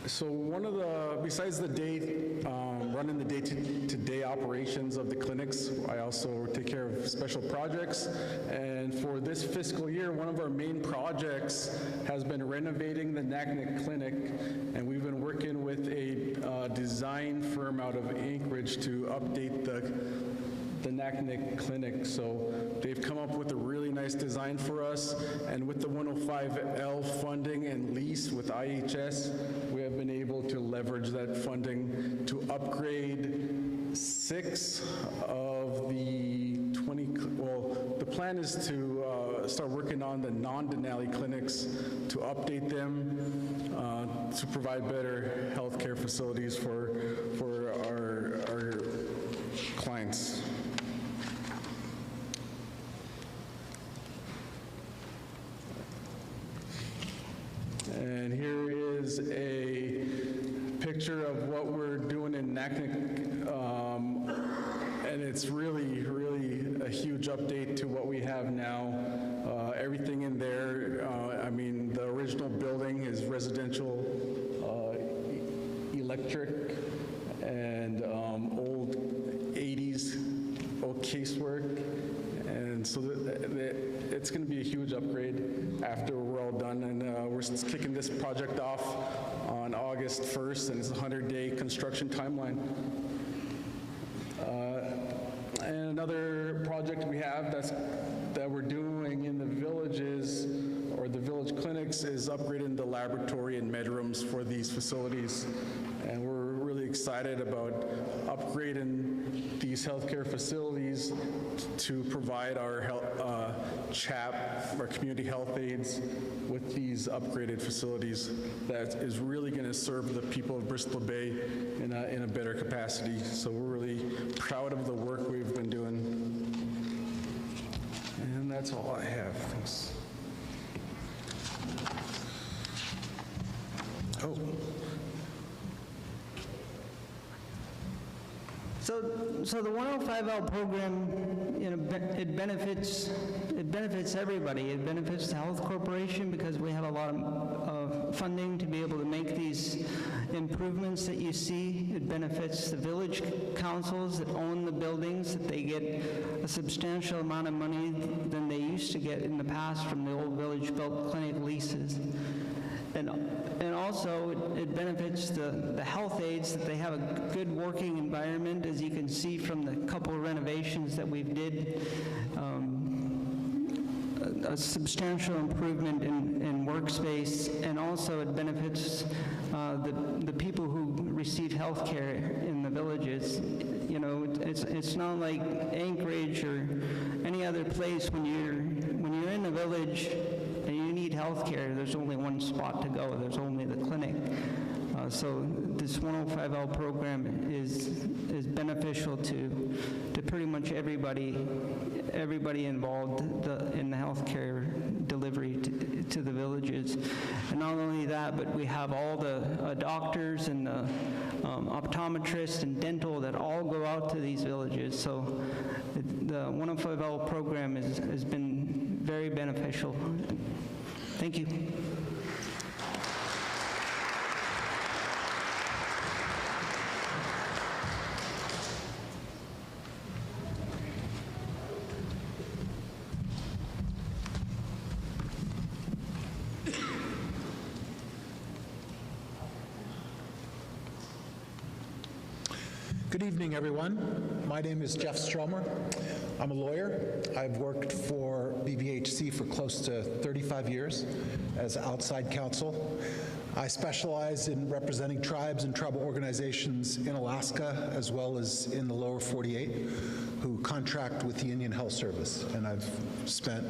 So besides the running the day-to-day operations of the clinics, I also take care of special projects. And for this fiscal year, one of our main projects has been renovating the Naknek Clinic, and we've been working with a design firm out of Anchorage to update the Naknek Clinic. So they've come up with a really nice design for us, and with the 105L funding and lease with IHS, we have been able to leverage that funding to upgrade 6 of the 20, the plan is to start working on the non-Denali clinics to update them, to provide better healthcare facilities for our clients. And here is a picture of what we're doing in Naknek, and it's really, really a huge update to what we have now. Everything in there, I mean, the original building is residential, electric, and old 80s old casework. And so it's going to be a huge upgrade after we're all done. And we're kicking this project off on August 1st, and it's a 100-day construction timeline. And another project we have that we're doing in the villages, or the village clinics, is upgrading the laboratory and med rooms for these facilities. And we're really excited about upgrading these healthcare facilities to provide our CHAP, our community health aides, with these upgraded facilities that is really going to serve the people of Bristol Bay in a better capacity. So we're really proud of the work we've been doing. And that's all I have. Thanks. So the 105L program, you know, it benefits everybody. It benefits the health corporation because we have a lot of funding to be able to make these improvements that you see. It benefits the village councils that own the buildings, that they get a substantial amount of money than they used to get in the past from the old village-built clinic leases. And also, it benefits the health aides that they have a good working environment, as you can see from the couple of renovations that we've did. A substantial improvement in workspace, and also it benefits the people who receive health care in the villages. You know, it's not like Anchorage or any other place when you're in a village and you need health care, there's only one spot to go. There's only the clinic. So this 105L program is beneficial to pretty much everybody involved in the healthcare delivery to the villages. And not only that, but we have all the doctors and the optometrists and dental that all go out to these villages. So the 105L program has been very beneficial. Thank you. Good evening, everyone. My name is Jeff Stromer. I'm a lawyer. I've worked for BBAHC for close to 35 years as outside counsel. I specialize in representing tribes and tribal organizations in Alaska as well as in the lower 48 who contract with the Indian Health Service. And I've spent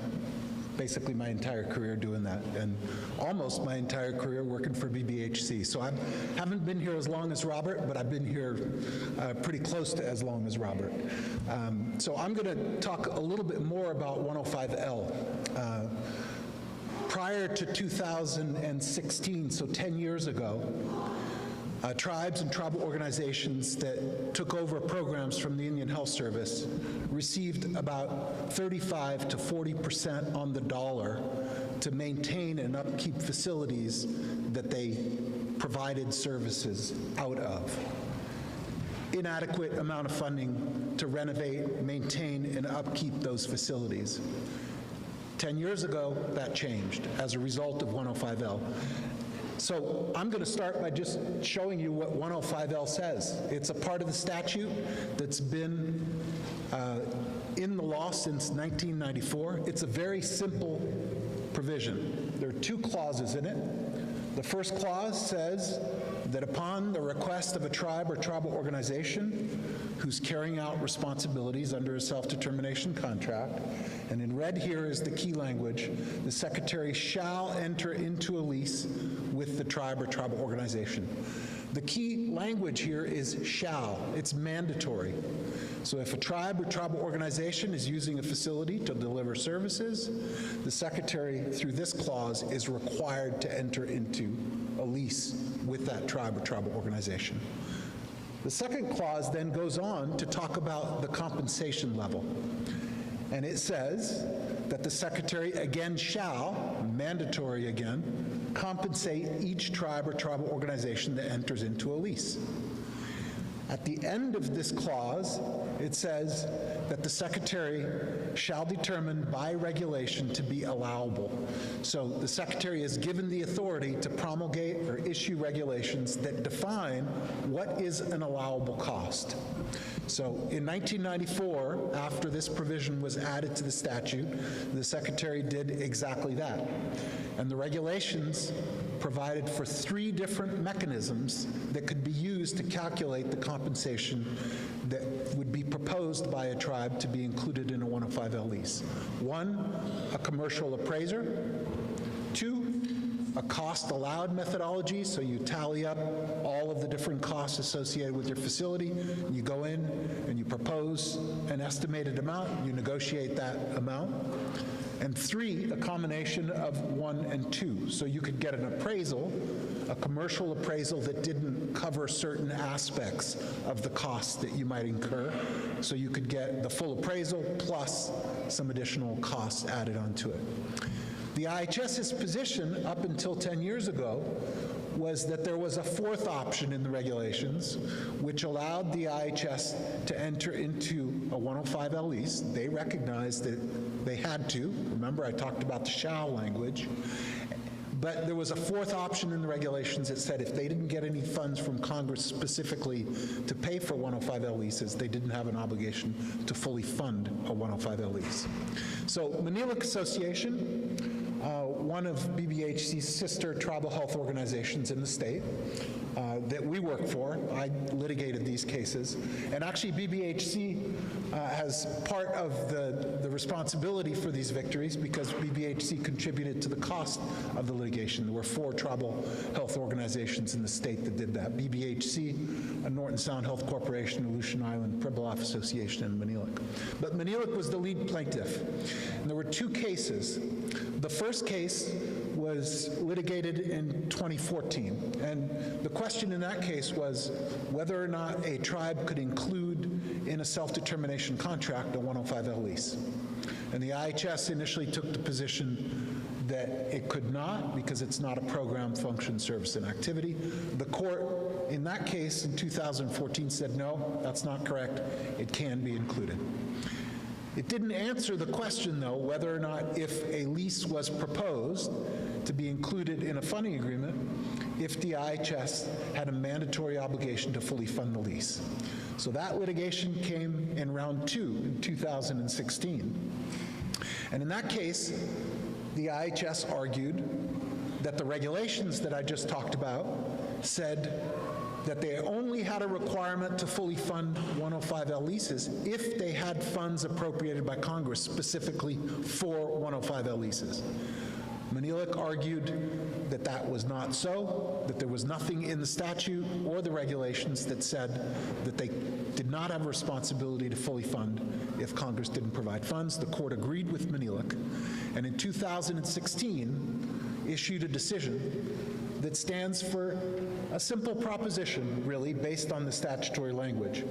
basically my entire career doing that, and almost my entire career working for BBAHC. So I haven't been here as long as Robert, but I've been here pretty close to as long as Robert. So I'm going to talk a little bit more about 105L. Prior to 2016, so 10 years ago, tribes and tribal organizations that took over programs from the Indian Health Service received about 35 to 40% on the dollar to maintain and upkeep facilities that they provided services out of. Inadequate amount of funding to renovate, maintain, and upkeep those facilities. 10 years ago, that changed as a result of 105L. So I'm going to start by just showing you what 105L says. It's a part of the statute that's been in the law since 1994. It's a very simple provision. There are two clauses in it. The first clause says that upon the request of a tribe or tribal organization who's carrying out responsibilities under a self-determination contract, and in red here is the key language, the secretary shall enter into a lease with the tribe or tribal organization. The key language here is shall. It's mandatory. So if a tribe or tribal organization is using a facility to deliver services, the secretary, through this clause, is required to enter into a lease with that tribe or tribal organization. The second clause then goes on to talk about the compensation level. And it says that the secretary again shall, mandatory again, compensate each tribe or tribal organization that enters into a lease. At the end of this clause, it says that the secretary shall determine by regulation to be allowable. So the secretary is given the authority to promulgate or issue regulations that define what is an allowable cost. So in 1994, after this provision was added to the statute, the secretary did exactly that. And the regulations provided for 3 different mechanisms that could be used to calculate the compensation that would be proposed by a tribe to be included in a 105L lease. 1, a commercial appraiser. 2, a cost allowed methodology, so you tally up all of the different costs associated with your facility, you go in and you propose an estimated amount, you negotiate that amount. And 3, a combination of 1 and 2. So you could get an appraisal, a commercial appraisal that didn't cover certain aspects of the costs that you might incur. So you could get the full appraisal plus some additional costs added onto it. The IHS's position up until 10 years ago was that there was a 4th option in the regulations, which allowed the IHS to enter into a 105L lease. They recognized that they had to. Remember, I talked about the shall language. But there was a 4th option in the regulations that said if they didn't get any funds from Congress specifically to pay for 105L leases, they didn't have an obligation to fully fund a 105L lease. So Manilic Association, one of BBAHC's sister tribal health organizations in the state that we work for. I litigated these cases. And actually BBAHC has part of the responsibility for these victories because BBAHC contributed to the cost of the litigation. There were 4 tribal health organizations in the state that did that. BBAHC, Norton Sound Health Corporation, Aleutian Island, Pribilof Association, and Manilic. But Manilic was the lead plaintiff. And there were 2 cases. The first case was litigated in 2014, and the question in that case was whether or not a tribe could include in a self-determination contract a 105L lease. And the IHS initially took the position that it could not because it's not a program, function, service, and activity. The court in that case in 2014 said, no, that's not correct. It can be included. It didn't answer the question, though, whether or not if a lease was proposed to be included in a funding agreement, if the IHS had a mandatory obligation to fully fund the lease. So that litigation came in round 2 in 2016. And in that case, the IHS argued that the regulations that I just talked about said that they only had a requirement to fully fund 105L leases if they had funds appropriated by Congress specifically for 105L leases. Manilic argued that that was not so, that there was nothing in the statute or the regulations that said that they did not have a responsibility to fully fund if Congress didn't provide funds. The court agreed with Manilic, and in 2016 issued a decision that stands for a simple proposition, really, based on the statutory language.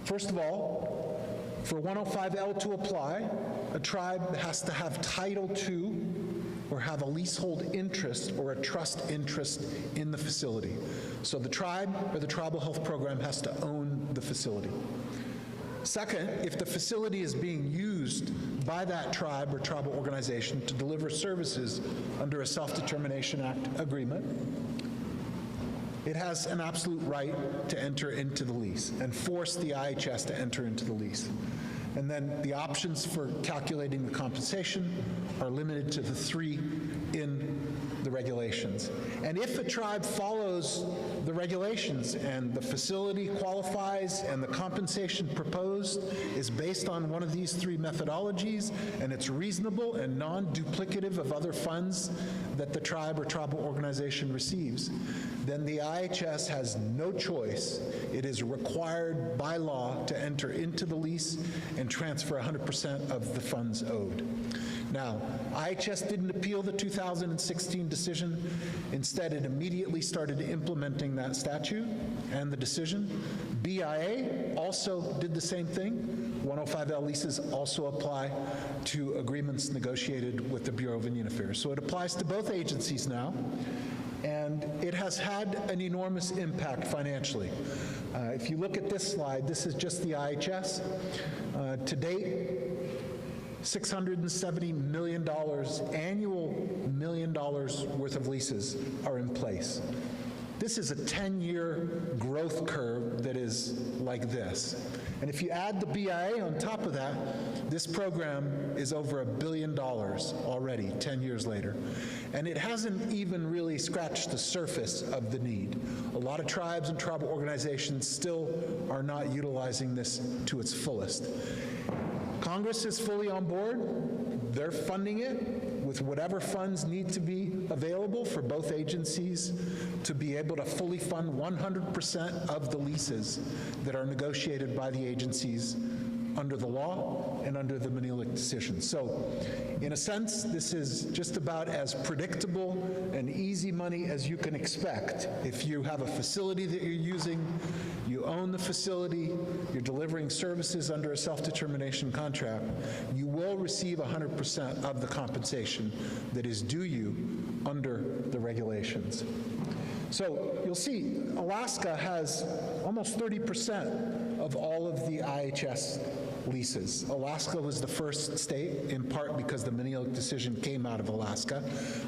First of all, for 105L to apply, a tribe has to have title to or have a leasehold interest or a trust interest in the facility. So the tribe or the tribal health program has to own the facility. Second, if the facility is being used by that tribe or tribal organization to deliver services under a Self-Determination Act agreement, it has an absolute right to enter into the lease and force the IHS to enter into the lease. And then the options for calculating the compensation are limited to the 3 in the regulations. And if a tribe follows the regulations and the facility qualifies and the compensation proposed is based on one of these 3 methodologies and it's reasonable and non-duplicative of other funds that the tribe or tribal organization receives, then the IHS has no choice. It is required by law to enter into the lease and transfer 100% of the funds owed. Now, IHS didn't appeal the 2016 decision. Instead, it immediately started implementing that statute and the decision. BIA also did the same thing. 105L leases also apply to agreements negotiated with the Bureau of Indian Affairs. So it applies to both agencies now, and it has had an enormous impact financially. If you look at this slide, this is just the IHS. To date, $670 million, annual $1 million worth of leases are in place. This is a 10-year growth curve that is like this. And if you add the BIA on top of that, this program is over $1 billion already, 10 years later. And it hasn't even really scratched the surface of the need. A lot of tribes and tribal organizations still are not utilizing this to its fullest. Congress is fully on board. They're funding it with whatever funds need to be available for both agencies to be able to fully fund 100% of the leases that are negotiated by the agencies under the law and under the Manelik decision. So, in a sense, this is just about as predictable and easy money as you can expect. If you have a facility that you're using, you own the facility, you're delivering services under a self-determination contract, you will receive 100% of the compensation that is due you under the regulations. So you'll see Alaska has almost 30% of all of the IHS leases. Alaska was the first state, in part because the Manelik decision came out of Alaska,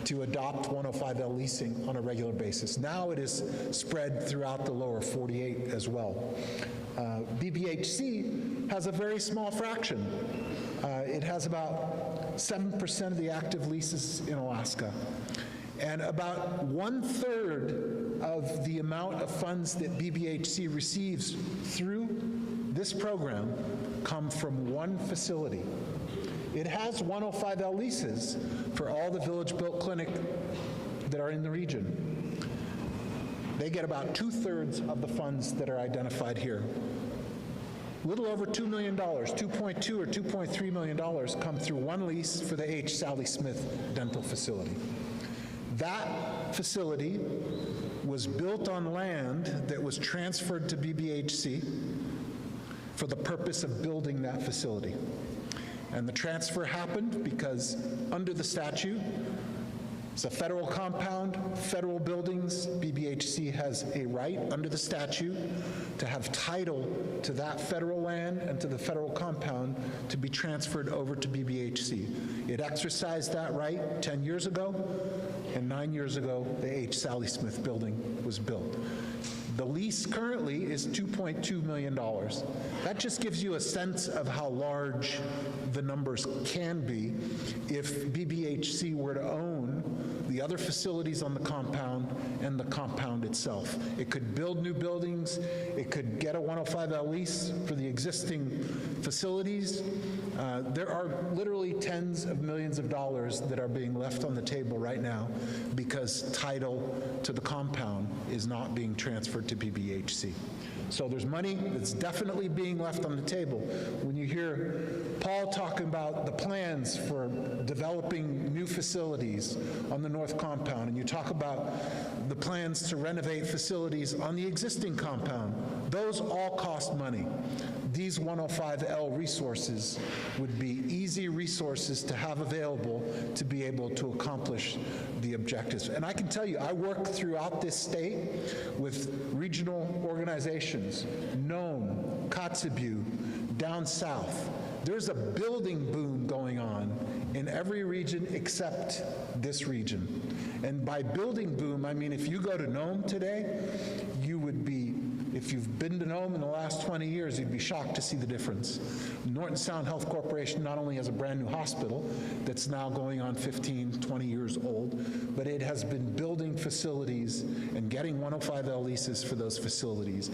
to adopt 105L leasing on a regular basis. Now it is spread throughout the lower 48 as well. BBAHC has a very small fraction. It has about 7% of the active leases in Alaska. And about 1/3 of the amount of funds that BBAHC receives through this program come from one facility. It has 105L leases for all the village-built clinic that are in the region. They get about 2/3 of the funds that are identified here. A little over $2 million, $2.2 or $2.3 million come through one lease for the H. Sally Smith dental facility. That facility was built on land that was transferred to BBAHC for the purpose of building that facility. And the transfer happened because under the statute, it's a federal compound, federal buildings. BBAHC has a right under the statute to have title to that federal land and to the federal compound to be transferred over to BBAHC. It exercised that right 10 years ago, and 9 years ago, the H. Sally Smith building was built. The lease currently is $2.2 million. That just gives you a sense of how large the numbers can be if BBAHC were to own the other facilities on the compound and the compound itself. It could build new buildings, it could get a 105L lease for the existing facilities. There are literally tens of millions of dollars that are being left on the table right now because title to the compound is not being transferred to BBAHC. So there's money that's definitely being left on the table. When you hear Paul talking about the plans for developing new facilities on the North Compound, and you talk about the plans to renovate facilities on the existing compound, those all cost money. These 105L resources would be easy resources to have available to be able to accomplish the objectives. And I can tell you, I work throughout this state with regional organizations, Nome, Kotzebue, down south. There's a building boom going on in every region except this region. And by building boom, I mean if you go to Nome today, you would be, if you've been to Nome in the last 20 years, you'd be shocked to see the difference. Norton Sound Health Corporation not only has a brand new hospital that's now going on 15, 20 years old, but it has been building facilities and getting 105L leases for those facilities.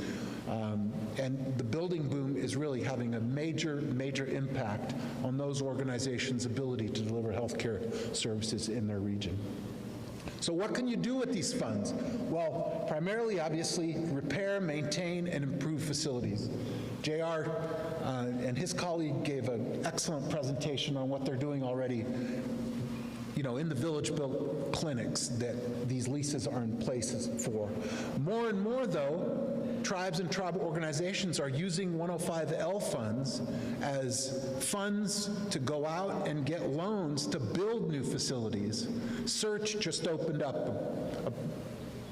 And the building boom is really having a major, major impact on those organizations' ability to deliver healthcare services in their region. So what can you do with these funds? Well, primarily, obviously, repair, maintain, and improve facilities. JR and his colleague gave an excellent presentation on what they're doing already, you know, in the village-built clinics that these leases are in place for. More and more, though, tribes and tribal organizations are using 105L funds as funds to go out and get loans to build new facilities. Search just opened up a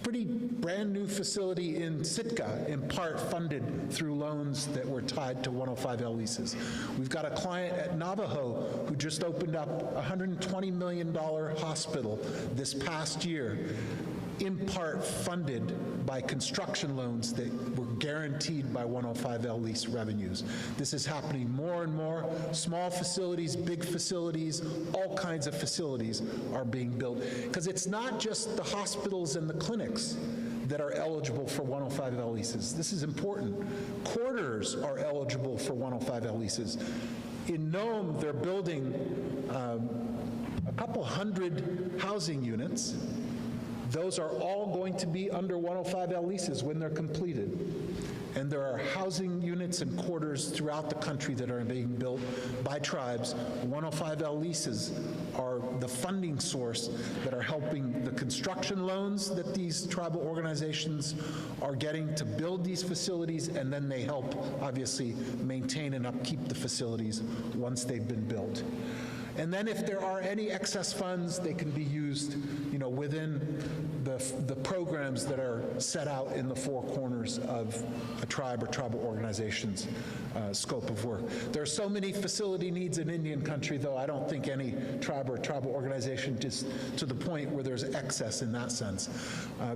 pretty brand new facility in Sitka, in part funded through loans that were tied to 105L leases. We've got a client at Navajo who just opened up a $120 million hospital this past year, in part funded by construction loans that were guaranteed by 105L lease revenues. This is happening more and more. Small facilities, big facilities, all kinds of facilities are being built. Because it's not just the hospitals and the clinics that are eligible for 105L leases. This is important. Quarters are eligible for 105L leases. In Nome, they're building a couple hundred housing units. Those are all going to be under 105L leases when they're completed. And there are housing units and quarters throughout the country that are being built by tribes. 105L leases are the funding source that are helping the construction loans that these tribal organizations are getting to build these facilities, and then they help, obviously, maintain and upkeep the facilities once they've been built. And then if there are any excess funds, they can be used, within the programs that are set out in the four corners of a tribe or tribal organization's scope of work. There are so many facility needs in Indian country, though I don't think any tribe or tribal organization is to the point where there's excess in that sense,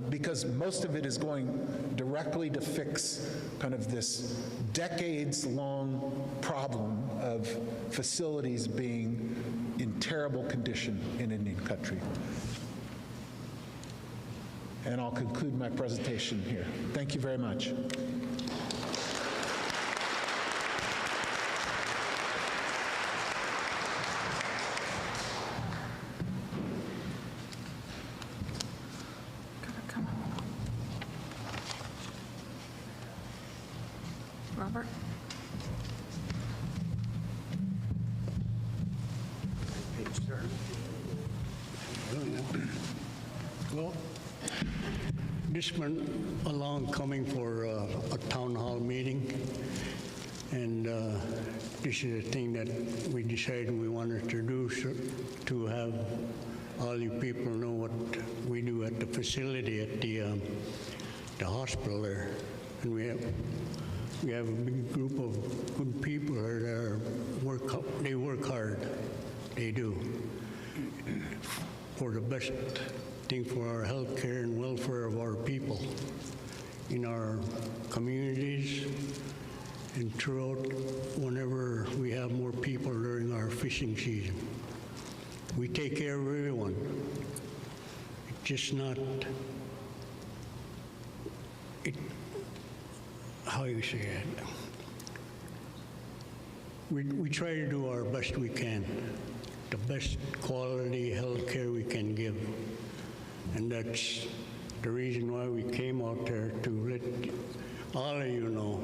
because most of it is going directly to fix kind of this decades-long problem of facilities being in terrible condition in Indian country. And I'll conclude my presentation here. Thank you very much. Robert? Well, this been a long coming for a town hall meeting, and this is a thing that we decided we wanted to do, to have all you people know what we do at the facility at the hospital there. And we have a big group of good people there that they work hard. They do. For the best thing for our health care and welfare of our people in our communities and throughout whenever we have more people during our fishing season. We take care of everyone. It's just not, how you say it? We try to do our best we can, the best quality health care we can give. And that's the reason why we came out there, to let all of you know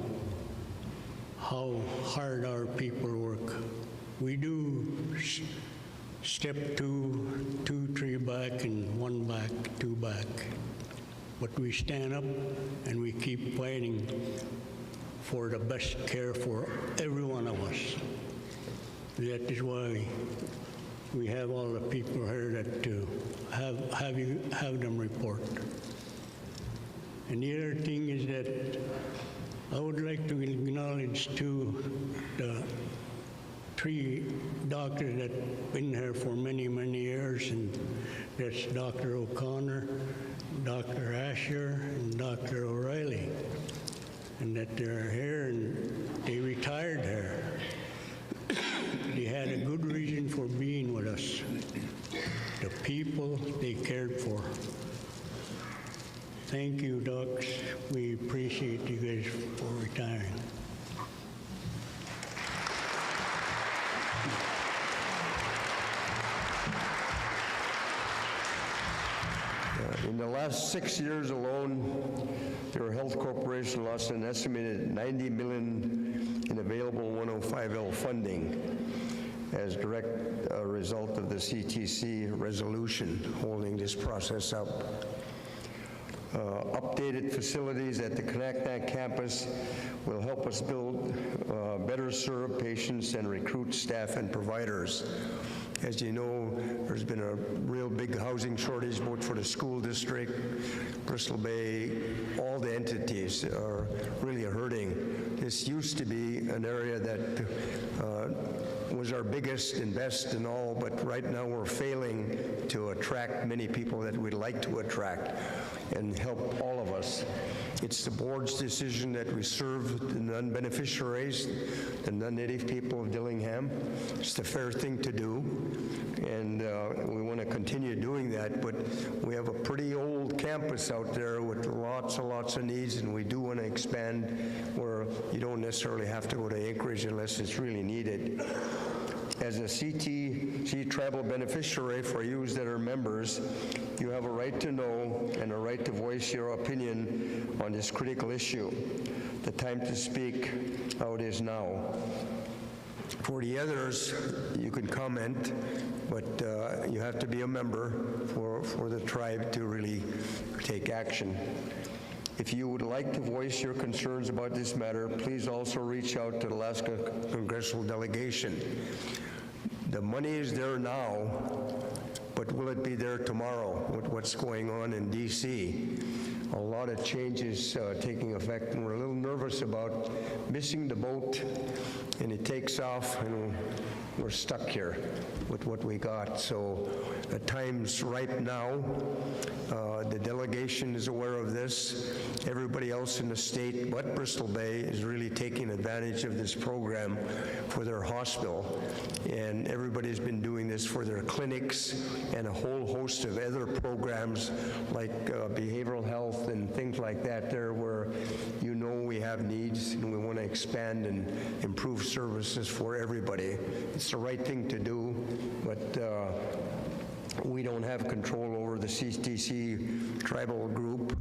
how hard our people work. We do step two, three back, and one back, two back. But we stand up and we keep fighting for the best care for every one of us. That is why we have all the people here that have them report. And the other thing is that I would like to acknowledge too the three doctors that been here for many, many years, and that's Dr. O'Connor, Dr. Asher, and Dr. O'Reilly, and that they're here and they retired here. They had a good reason for being with us. The people they cared for. Thank you, docs. We appreciate you guys for retiring. In the last 6 years alone, your health corporation lost an estimated $90 million in available 105L funding as direct result of the CTC resolution holding this process up. Updated facilities at the Kanaknak campus will help us build better serve patients and recruit staff and providers. As you know, there's been a real big housing shortage both for the school district, Bristol Bay, all the entities are really hurting. This used to be an area that was our biggest and best and all, but right now we're failing to attract many people that we'd like to attract and help all of us. It's the board's decision that we serve the non-beneficiaries, the non-native people of Dillingham. It's the fair thing to do, and we want to continue doing that, but we have a pretty old campus out there with lots of needs, and we do want to expand where you don't necessarily have to go to Anchorage unless it's really needed. As a CTC tribal beneficiary for you that are members, you have a right to know and a right to voice your opinion on this critical issue. The time to speak out is now. For the others, you can comment, but you have to be a member for the tribe to really take action. If you would like to voice your concerns about this matter, please also reach out to the Alaska Congressional Delegation. The money is there now, but will it be there tomorrow with what's going on in D.C.? A lot of changes taking effect, and we're a little nervous about missing the boat, and it takes off, and we're stuck here with what we got. So the time's ripe now. The delegation is aware of this. Everybody else in the state but Bristol Bay is really taking advantage of this program for their hospital. And everybody's been doing this for their clinics and a whole host of other programs like behavioral health and things like that there where you know we have needs and we want to expand and improve services for everybody. It's the right thing to do, but we don't have control over the CTC tribal group,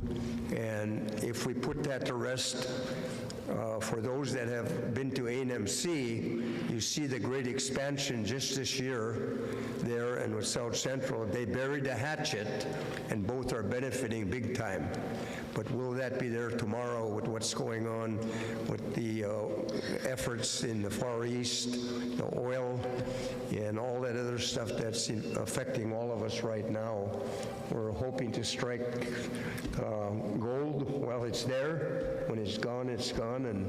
and if we put that to rest, for those that have been to A&MC, you see the great expansion just this year there and with South Central. They buried a hatchet, and both are benefiting big time. But will that be there tomorrow with what's going on with the efforts in the Far East, the oil, and all that other stuff that's affecting all of us right now? We're hoping to strike gold while it's there. When it's gone, and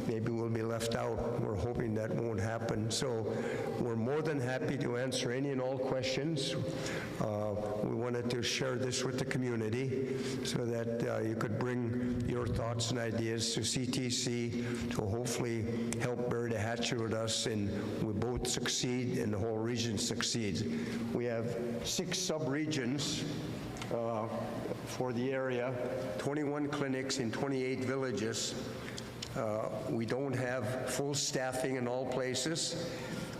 maybe we'll be left out. We're hoping that won't happen. So we're more than happy to answer any and all questions. We wanted to share this with the community so that you could bring your thoughts and ideas to CTC to hopefully help bury the hatchet with us, and we both succeed and the whole region succeeds. We have 6 sub-regions for the area, 21 clinics in 28 villages. We don't have full staffing in all places.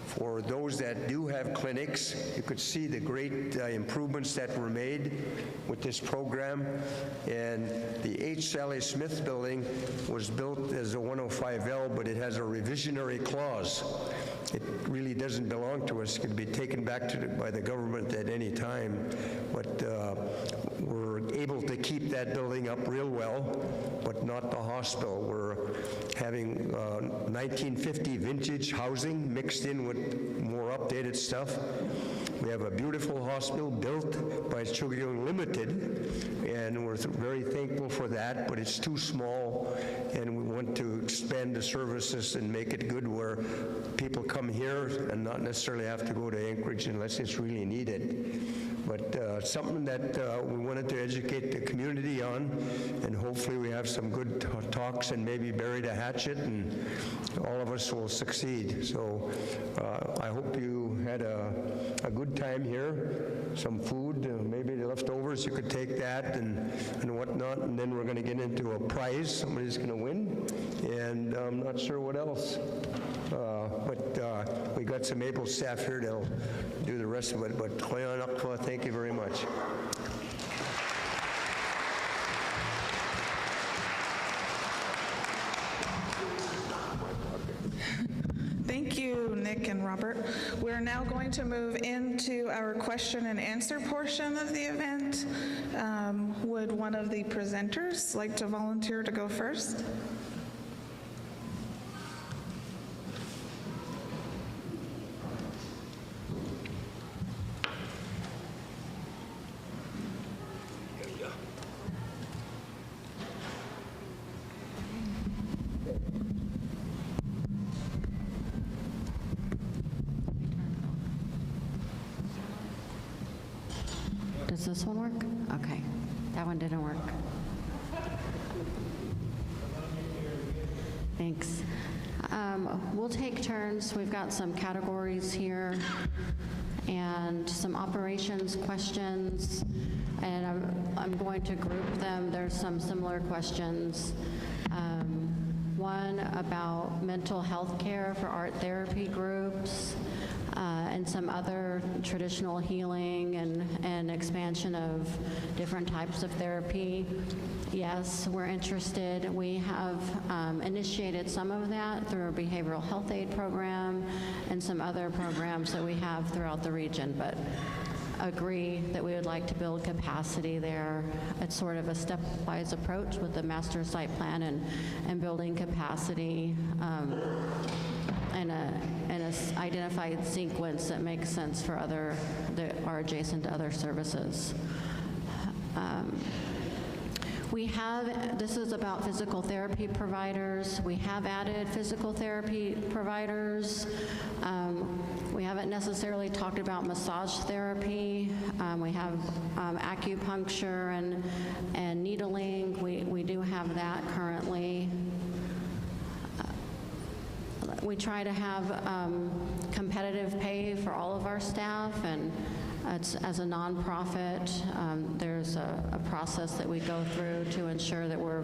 For those that do have clinics, you could see the great improvements that were made with this program. And the H. Sally Smith building was built as a 105L, but it has a revisionary clause. It really doesn't belong to us. It could be taken back by the government at any time. But we're able to keep that building up real well, but not the hospital. We're having 1950 vintage housing mixed in with more updated stuff. We have a beautiful hospital built by Chugyong Limited, and we're very thankful for that, but it's too small, and we want to expand the services and make it good where people come here and not necessarily have to go to Anchorage unless it's really needed. But something that we wanted to educate the community on, and hopefully we have some good talks and maybe bury the hatchet, and all of us will succeed. So I hope you had a good time here, some food, maybe the leftovers, you could take that and whatnot, and then we're going to get into a prize somebody's going to win, and I'm not sure what else. But we got some able staff here that'll do the rest of it. But thank you very much. Thank you, Nick and Robert. We're now going to move into our question and answer portion of the event. Would one of the presenters like to volunteer to go first? Does this one work? Okay, that one didn't work. Thanks. We'll take turns. We've got some categories here and some operations questions, and I'm going to group them. There's some similar questions. one about mental health care for art therapy groups, and some other traditional healing and expansion of different types of therapy. Yes, we're interested. We have initiated some of that through our behavioral health aid program and some other programs that we have throughout the region, but agree that we would like to build capacity there. It's sort of a stepwise approach with the master site plan and building capacity and a identified sequence that makes sense for other, that are adjacent to other services. This is about physical therapy providers. We have added physical therapy providers. We haven't necessarily talked about massage therapy. We have acupuncture and needling. We do have that currently. We try to have competitive pay for all of our staff, and as a nonprofit, there's a process that we go through to ensure that we're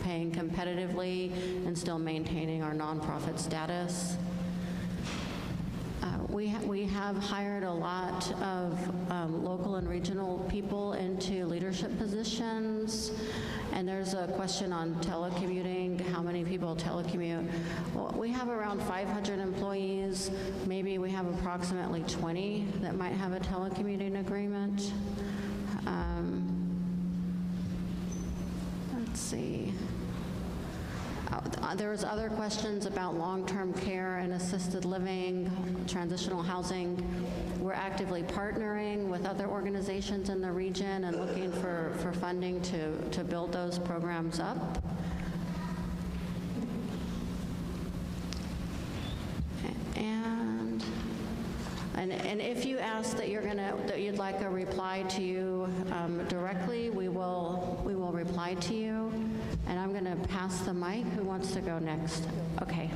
paying competitively and still maintaining our nonprofit status. We have hired a lot of local and regional people into leadership positions, and there's a question on telecommuting, how many people telecommute. Well, we have around 500 employees. Maybe we have approximately 20 that might have a telecommuting agreement. Let's see. There was other questions about long-term care and assisted living, transitional housing. We're actively partnering with other organizations in the region and looking for funding to build those programs up. And if you ask that you'd like a reply to you directly, we will reply to you. And I'm going to pass the mic. Who wants to go next? Okay,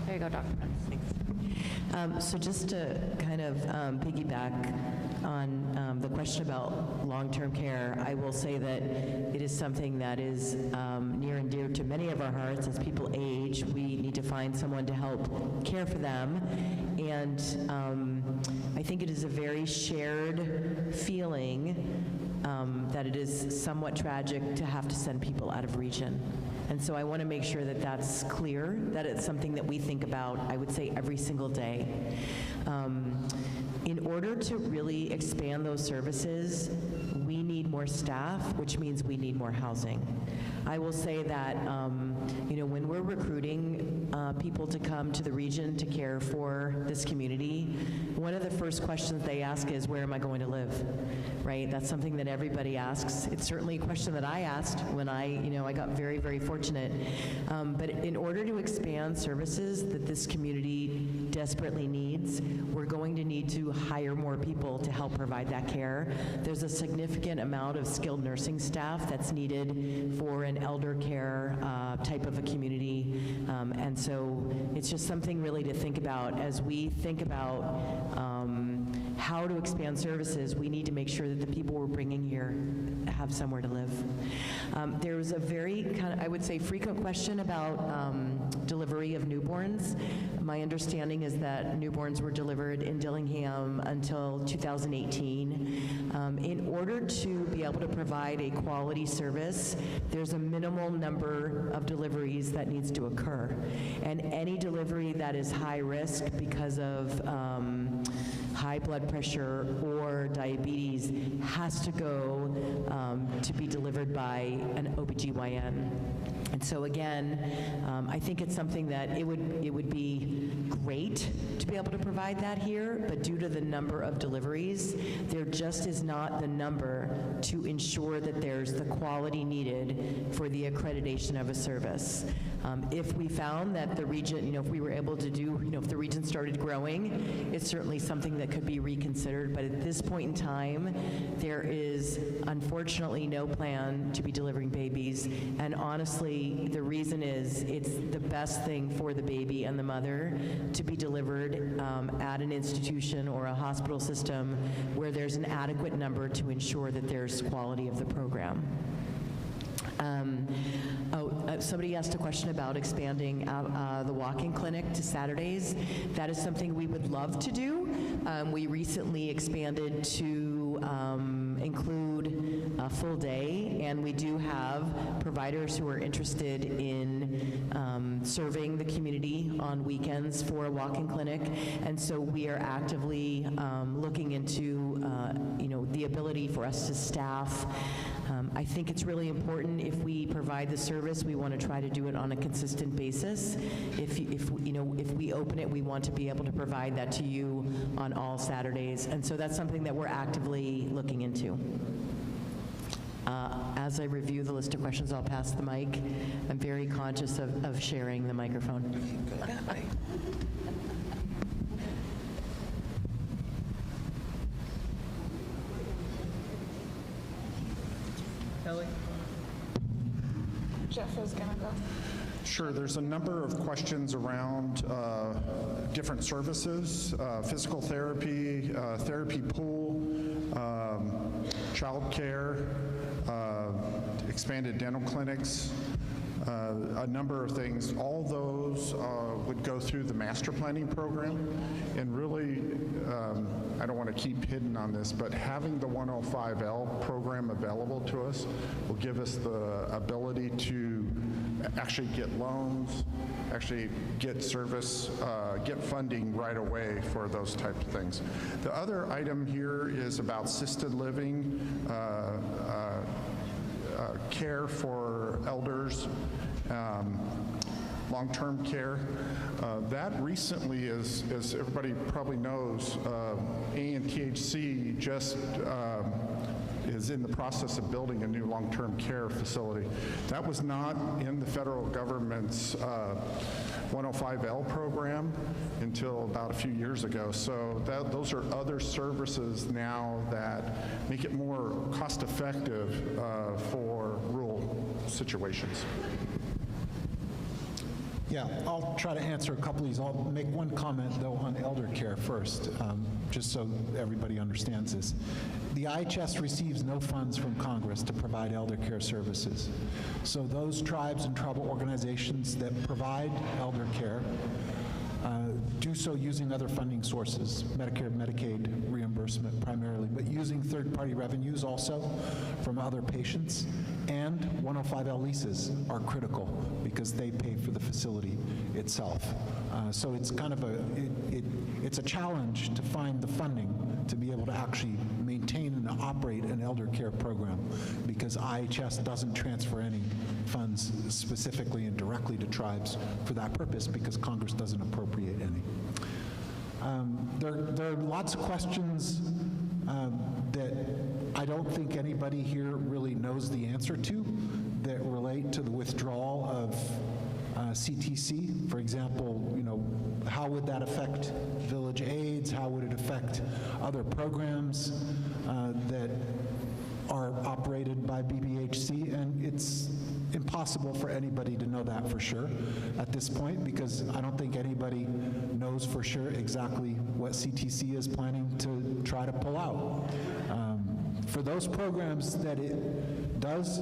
there you go, Dr. Prince. So just to kind of piggyback on the question about long-term care, I will say that it is something that is near and dear to many of our hearts. As people age, we need to find someone to help care for them. And I think it is a very shared feeling that it is somewhat tragic to have to send people out of region. And so I want to make sure that that's clear, that it's something that we think about, I would say, every single day. In order to really expand those services, we need more staff, which means we need more housing. I will say that, when we're recruiting people to come to the region to care for this community, one of the first questions they ask is, where am I going to live? Right? That's something that everybody asks. It's certainly a question that I asked when I got very, very fortunate. But in order to expand services that this community desperately needs, we're going to need to hire more people to help provide that care. There's a significant amount of skilled nursing staff that's needed for an elder care type of a community. And so it's just something really to think about as we think about how to expand services. We need to make sure that the people we're bringing here have somewhere to live. There was a very I would say, frequent question about delivery of newborns. My understanding is that newborns were delivered in Dillingham until 2018. In order to be able to provide a quality service, there's a minimal number of deliveries that needs to occur. And any delivery that is high risk because of high blood pressure or diabetes has to go to be delivered by an OBGYN. And so again, I think it's something that it would be great to be able to provide that here, but due to the number of deliveries, there just is not the number to ensure that there's the quality needed for the accreditation of a service. If we found that the region, if we were able to do, if the region started growing, it's certainly something that could be reconsidered, but at this point in time, there is unfortunately no plan to be delivering babies, and honestly, the reason is it's the best thing for the baby and the mother to be delivered at an institution or a hospital system where there's an adequate number to ensure that there's quality of the program. Somebody asked a question about expanding the walk-in clinic to Saturdays. That is something we would love to do. We recently expanded to include a full day, and we do have providers who are interested in serving the community on weekends for a walk-in clinic, and so we are actively looking into the ability for us to staff. I think it's really important if we provide the service, we want to try to do it on a consistent basis. If we open it, we want to be able to provide that to you on all Saturdays, and so that's something that we're actively looking into. As I review the list of questions, I'll pass the mic. I'm very conscious of sharing the microphone. Kelly? Jeff is going to go. Sure, there's a number of questions around different services, physical therapy, therapy pool, child care, expanded dental clinics, a number of things. All those would go through the master planning program, and really, I don't want to keep hidden on this, but having the 105L program available to us will give us the ability to actually get loans, actually get service, get funding right away for those types of things. The other item here is about assisted living, care for elders, long-term care. That recently, as everybody probably knows, ANTHC just is in the process of building a new long-term care facility. That was not in the federal government's 105L program until about a few years ago. So those are other services now that make it more cost-effective for rural situations. Yeah, I'll try to answer a couple of these. I'll make one comment, though, on elder care first, just so everybody understands this. The IHS receives no funds from Congress to provide elder care services. So those tribes and tribal organizations that provide elder care do so using other funding sources, Medicare, Medicaid reimbursement primarily, but using third-party revenues also from other patients, and 105L leases are critical because they pay for the facility itself. So it's kind of it's a challenge to find the funding to be able to actually maintain and operate an elder care program, because IHS doesn't transfer any funds specifically and directly to tribes for that purpose because Congress doesn't appropriate any. There are lots of questions that I don't think anybody here really knows the answer to that relate to the withdrawal of CTC. For example, how would that affect Village AIDS? How would it affect other programs that are operated by BBAHC? And it's impossible for anybody to know that for sure at this point, because I don't think anybody knows for sure exactly what CTC is planning to try to pull out. For those programs that it does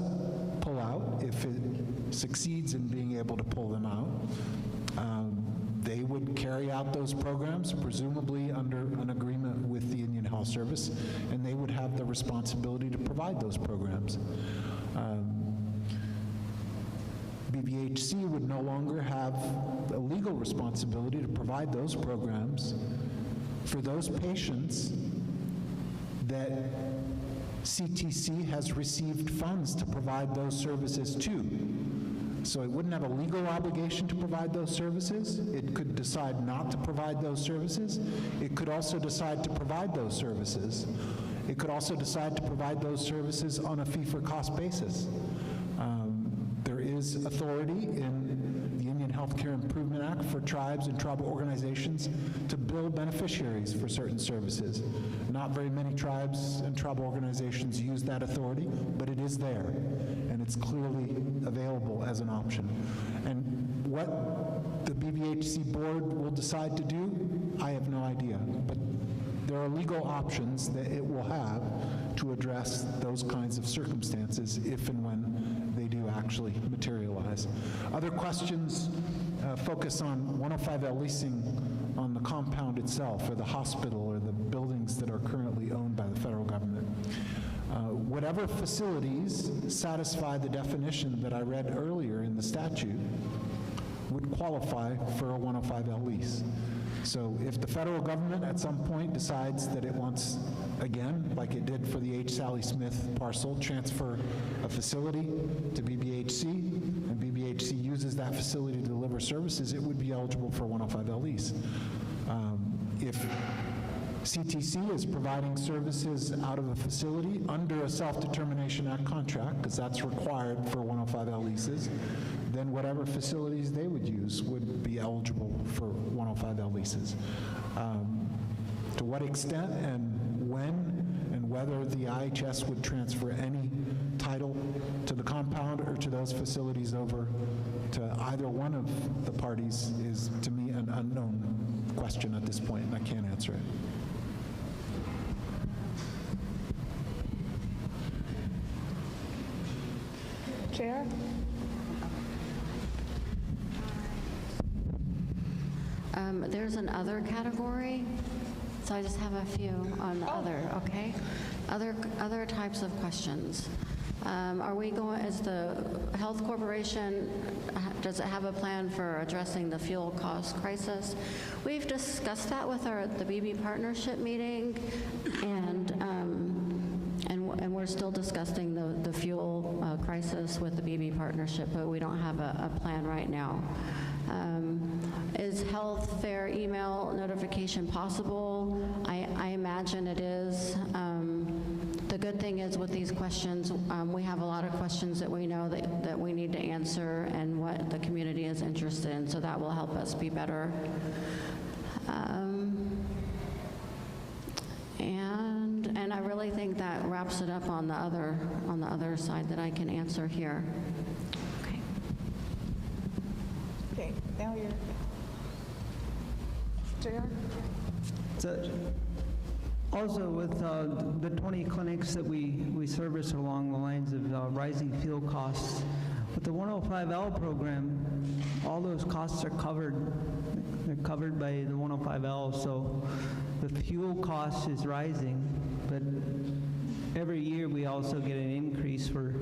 pull out, if it succeeds in being able to pull them out, they would carry out those programs, presumably under an agreement with the Indian Health Service, and they would have the responsibility to provide those programs. BBAHC would no longer have a legal responsibility to provide those programs for those patients that CTC has received funds to provide those services to. So it wouldn't have a legal obligation to provide those services. It could decide not to provide those services. It could also decide to provide those services. It could also decide to provide those services on a fee-for-cost basis. There is authority in the Indian Healthcare Improvement Act for tribes and tribal organizations to bill beneficiaries for certain services. Not very many tribes and tribal organizations use that authority, but it is there, and it's clearly available as an option. And what the BBAHC board will decide to do, I have no idea, but there are legal options that it will have to address those kinds of circumstances if and when they do actually materialize. Other questions focus on 105L leasing on the compound itself, or the hospital, or the buildings that are currently owned by the federal government. Whatever facilities satisfy the definition that I read earlier in the statute would qualify for a 105L lease. So if the federal government at some point decides that it wants, again, like it did for the H. Sally Smith parcel, transfer a facility to BBAHC, and BBAHC uses that facility to deliver services, it would be eligible for a 105L lease. If CTC is providing services out of a facility under a Self-Determination Act contract, because that's required for 105L leases, then whatever facilities they would use would be eligible for 105L leases. To what extent and when and whether the IHS would transfer any title to the compound or to those facilities over to either one of the parties is, to me, an unknown question at this point, and I can't answer it. Chair? There's an other category, so I just have a few on the other, okay? Other types of questions. Are we going, is the Health Corporation, does it have a plan for addressing the fuel cost crisis? We've discussed that with the BB partnership meeting, and we're still discussing the fuel crisis with the BB partnership, but we don't have a plan right now. Is health fair email notification possible? I imagine it is. The good thing is with these questions, we have a lot of questions that we know that we need to answer and what the community is interested in, so that will help us be better. And I really think that wraps it up on the other side that I can answer here. Okay. Okay, now you're... JR? So, also with the 20 clinics that we service along the lines of rising fuel costs, with the 105L program, all those costs are covered. They're covered by the 105L, so the fuel cost is rising, but every year we also get an increase for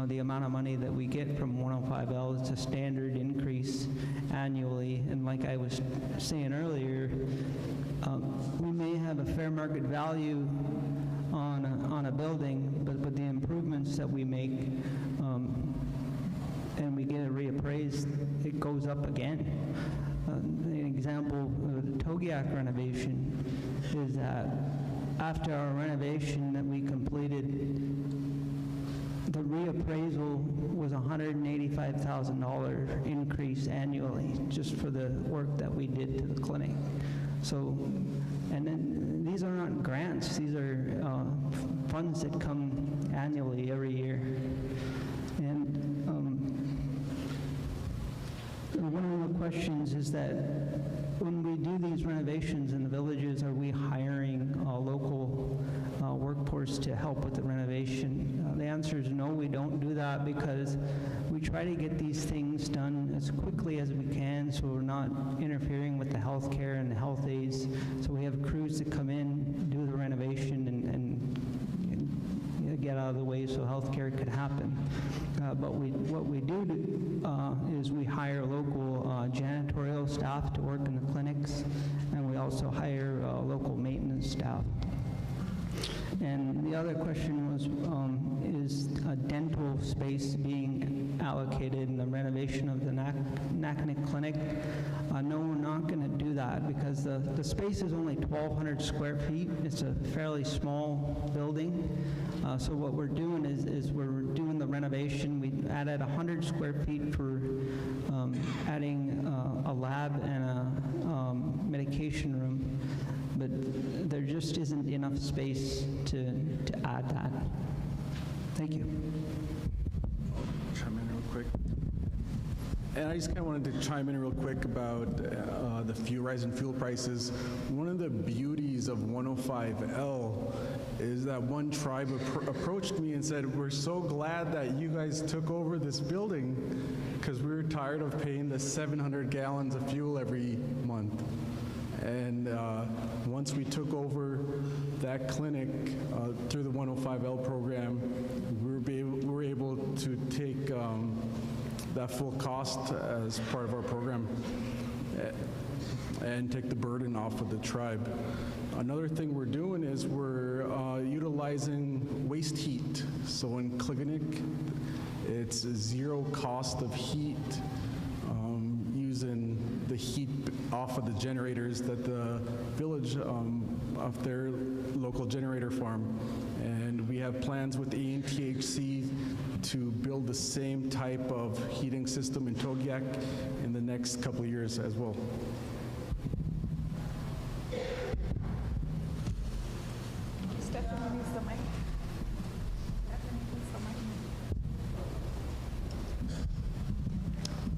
the amount of money that we get from 105L. It's a standard increase annually, and like I was saying earlier, we may have a fair market value on a building, but the improvements that we make and we get it reappraised, it goes up again. An example of the Togiak renovation is that after our renovation that we completed, the reappraisal was $185,000 increase annually just for the work that we did to the clinic. So, and then these are not grants, these are funds that come annually every year. And one of the questions is that when we do these renovations in the villages, are we hiring local workforce to help with the renovation? The answer is no, we don't do that because we try to get these things done as quickly as we can so we're not interfering with the health care and the health aides. So we have crews that come in, do the renovation, and get out of the way so health care could happen. But what we do is we hire local janitorial staff to work in the clinics, and we also hire local maintenance staff. And the other question was, is a dental space being allocated in the renovation of the Naknek Clinic? No, we're not going to do that because the space is only 1,200 square feet. It's a fairly small building. So what we're doing is we're doing the renovation. We added 100 square feet for adding a lab and a medication room, but there just isn't enough space to add that. Thank you. Chime in real quick. And I just kind of wanted to chime in real quick about the rise in fuel prices. One of the beauties of 105L is that one tribe approached me and said, "We're so glad that you guys took over this building because we were tired of paying the 700 gallons of fuel every month." And once we took over that clinic through the 105L program, we were able to take that full cost as part of our program and take the burden off of the tribe. Another thing we're doing is we're utilizing waste heat. So in clinic, it's zero cost of heat, using the heat off of the generators that the village of their local generator farm. And we have plans with BBAHC to build the same type of heating system in Togiak in the next couple of years as well. Stephanie needs the mic.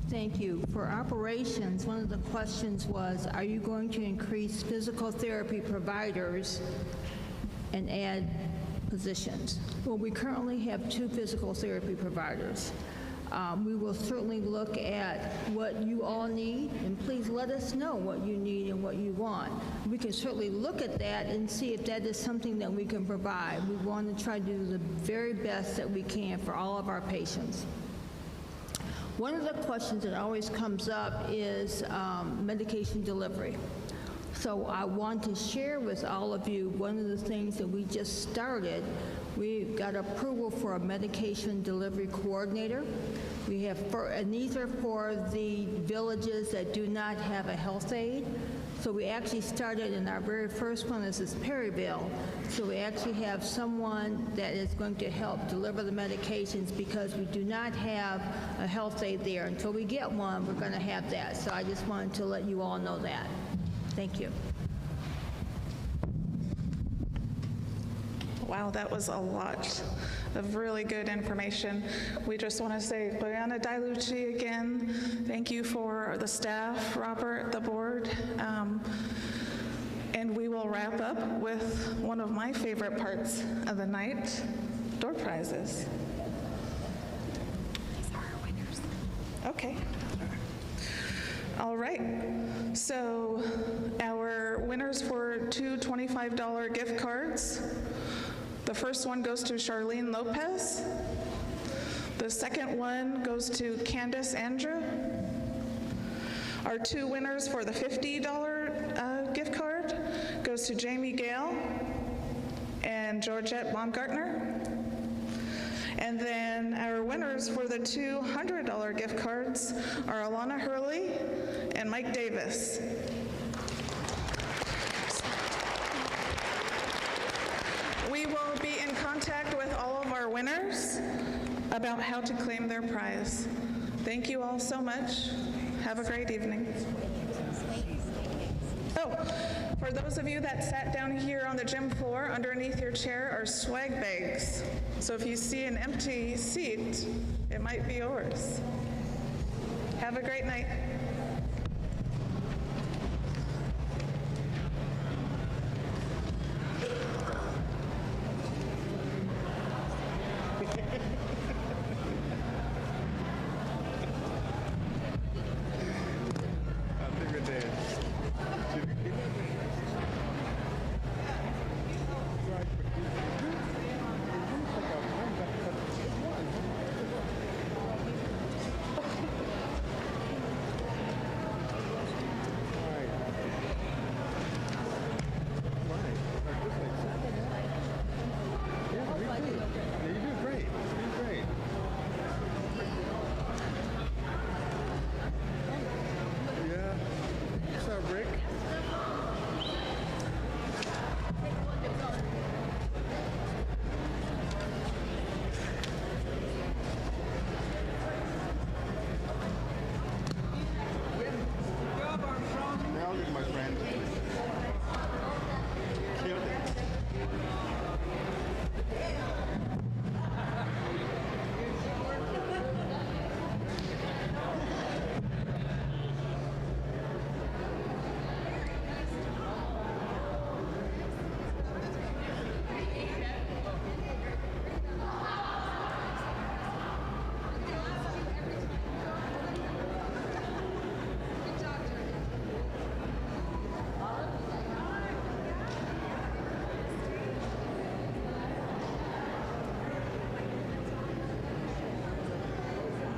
Thank you. For operations, one of the questions was, are you going to increase physical therapy providers and add positions? Well, we currently have 2 physical therapy providers. We will certainly look at what you all need, and please let us know what you need and what you want. We can certainly look at that and see if that is something that we can provide. We want to try to do the very best that we can for all of our patients. One of the questions that always comes up is medication delivery. So I want to share with all of you one of the things that we just started. We got approval for a medication delivery coordinator. We have, and these are for the villages that do not have a health aide. So we actually started, and our very first one is Perryville. So we actually have someone that is going to help deliver the medications because we do not have a health aide there. Until we get one, we're going to have that. So I just wanted to let you all know that. Thank you. Wow, that was a lot of really good information. We just want to say, Loyana Dilucci again, thank you for the staff, Robert, the board. And we will wrap up with one of my favorite parts of the night, door prizes. These are our winners. Okay. All right. So our winners for 2 $25 gift cards. The first one goes to Charlene Lopez. The second one goes to Candace Andrew. Our 2 winners for the $50 gift card goes to Jamie Gale and Georgette Baumgartner. And then our winners for the 2 $100 gift cards are Alana Hurley and Mike Davis. We will be in contact with all of our winners about how to claim their prize. Thank you all so much. Have a great evening. Oh, for those of you that sat down here on the gym floor, underneath your chair are swag bags. So if you see an empty seat, it might be yours. Have a great night.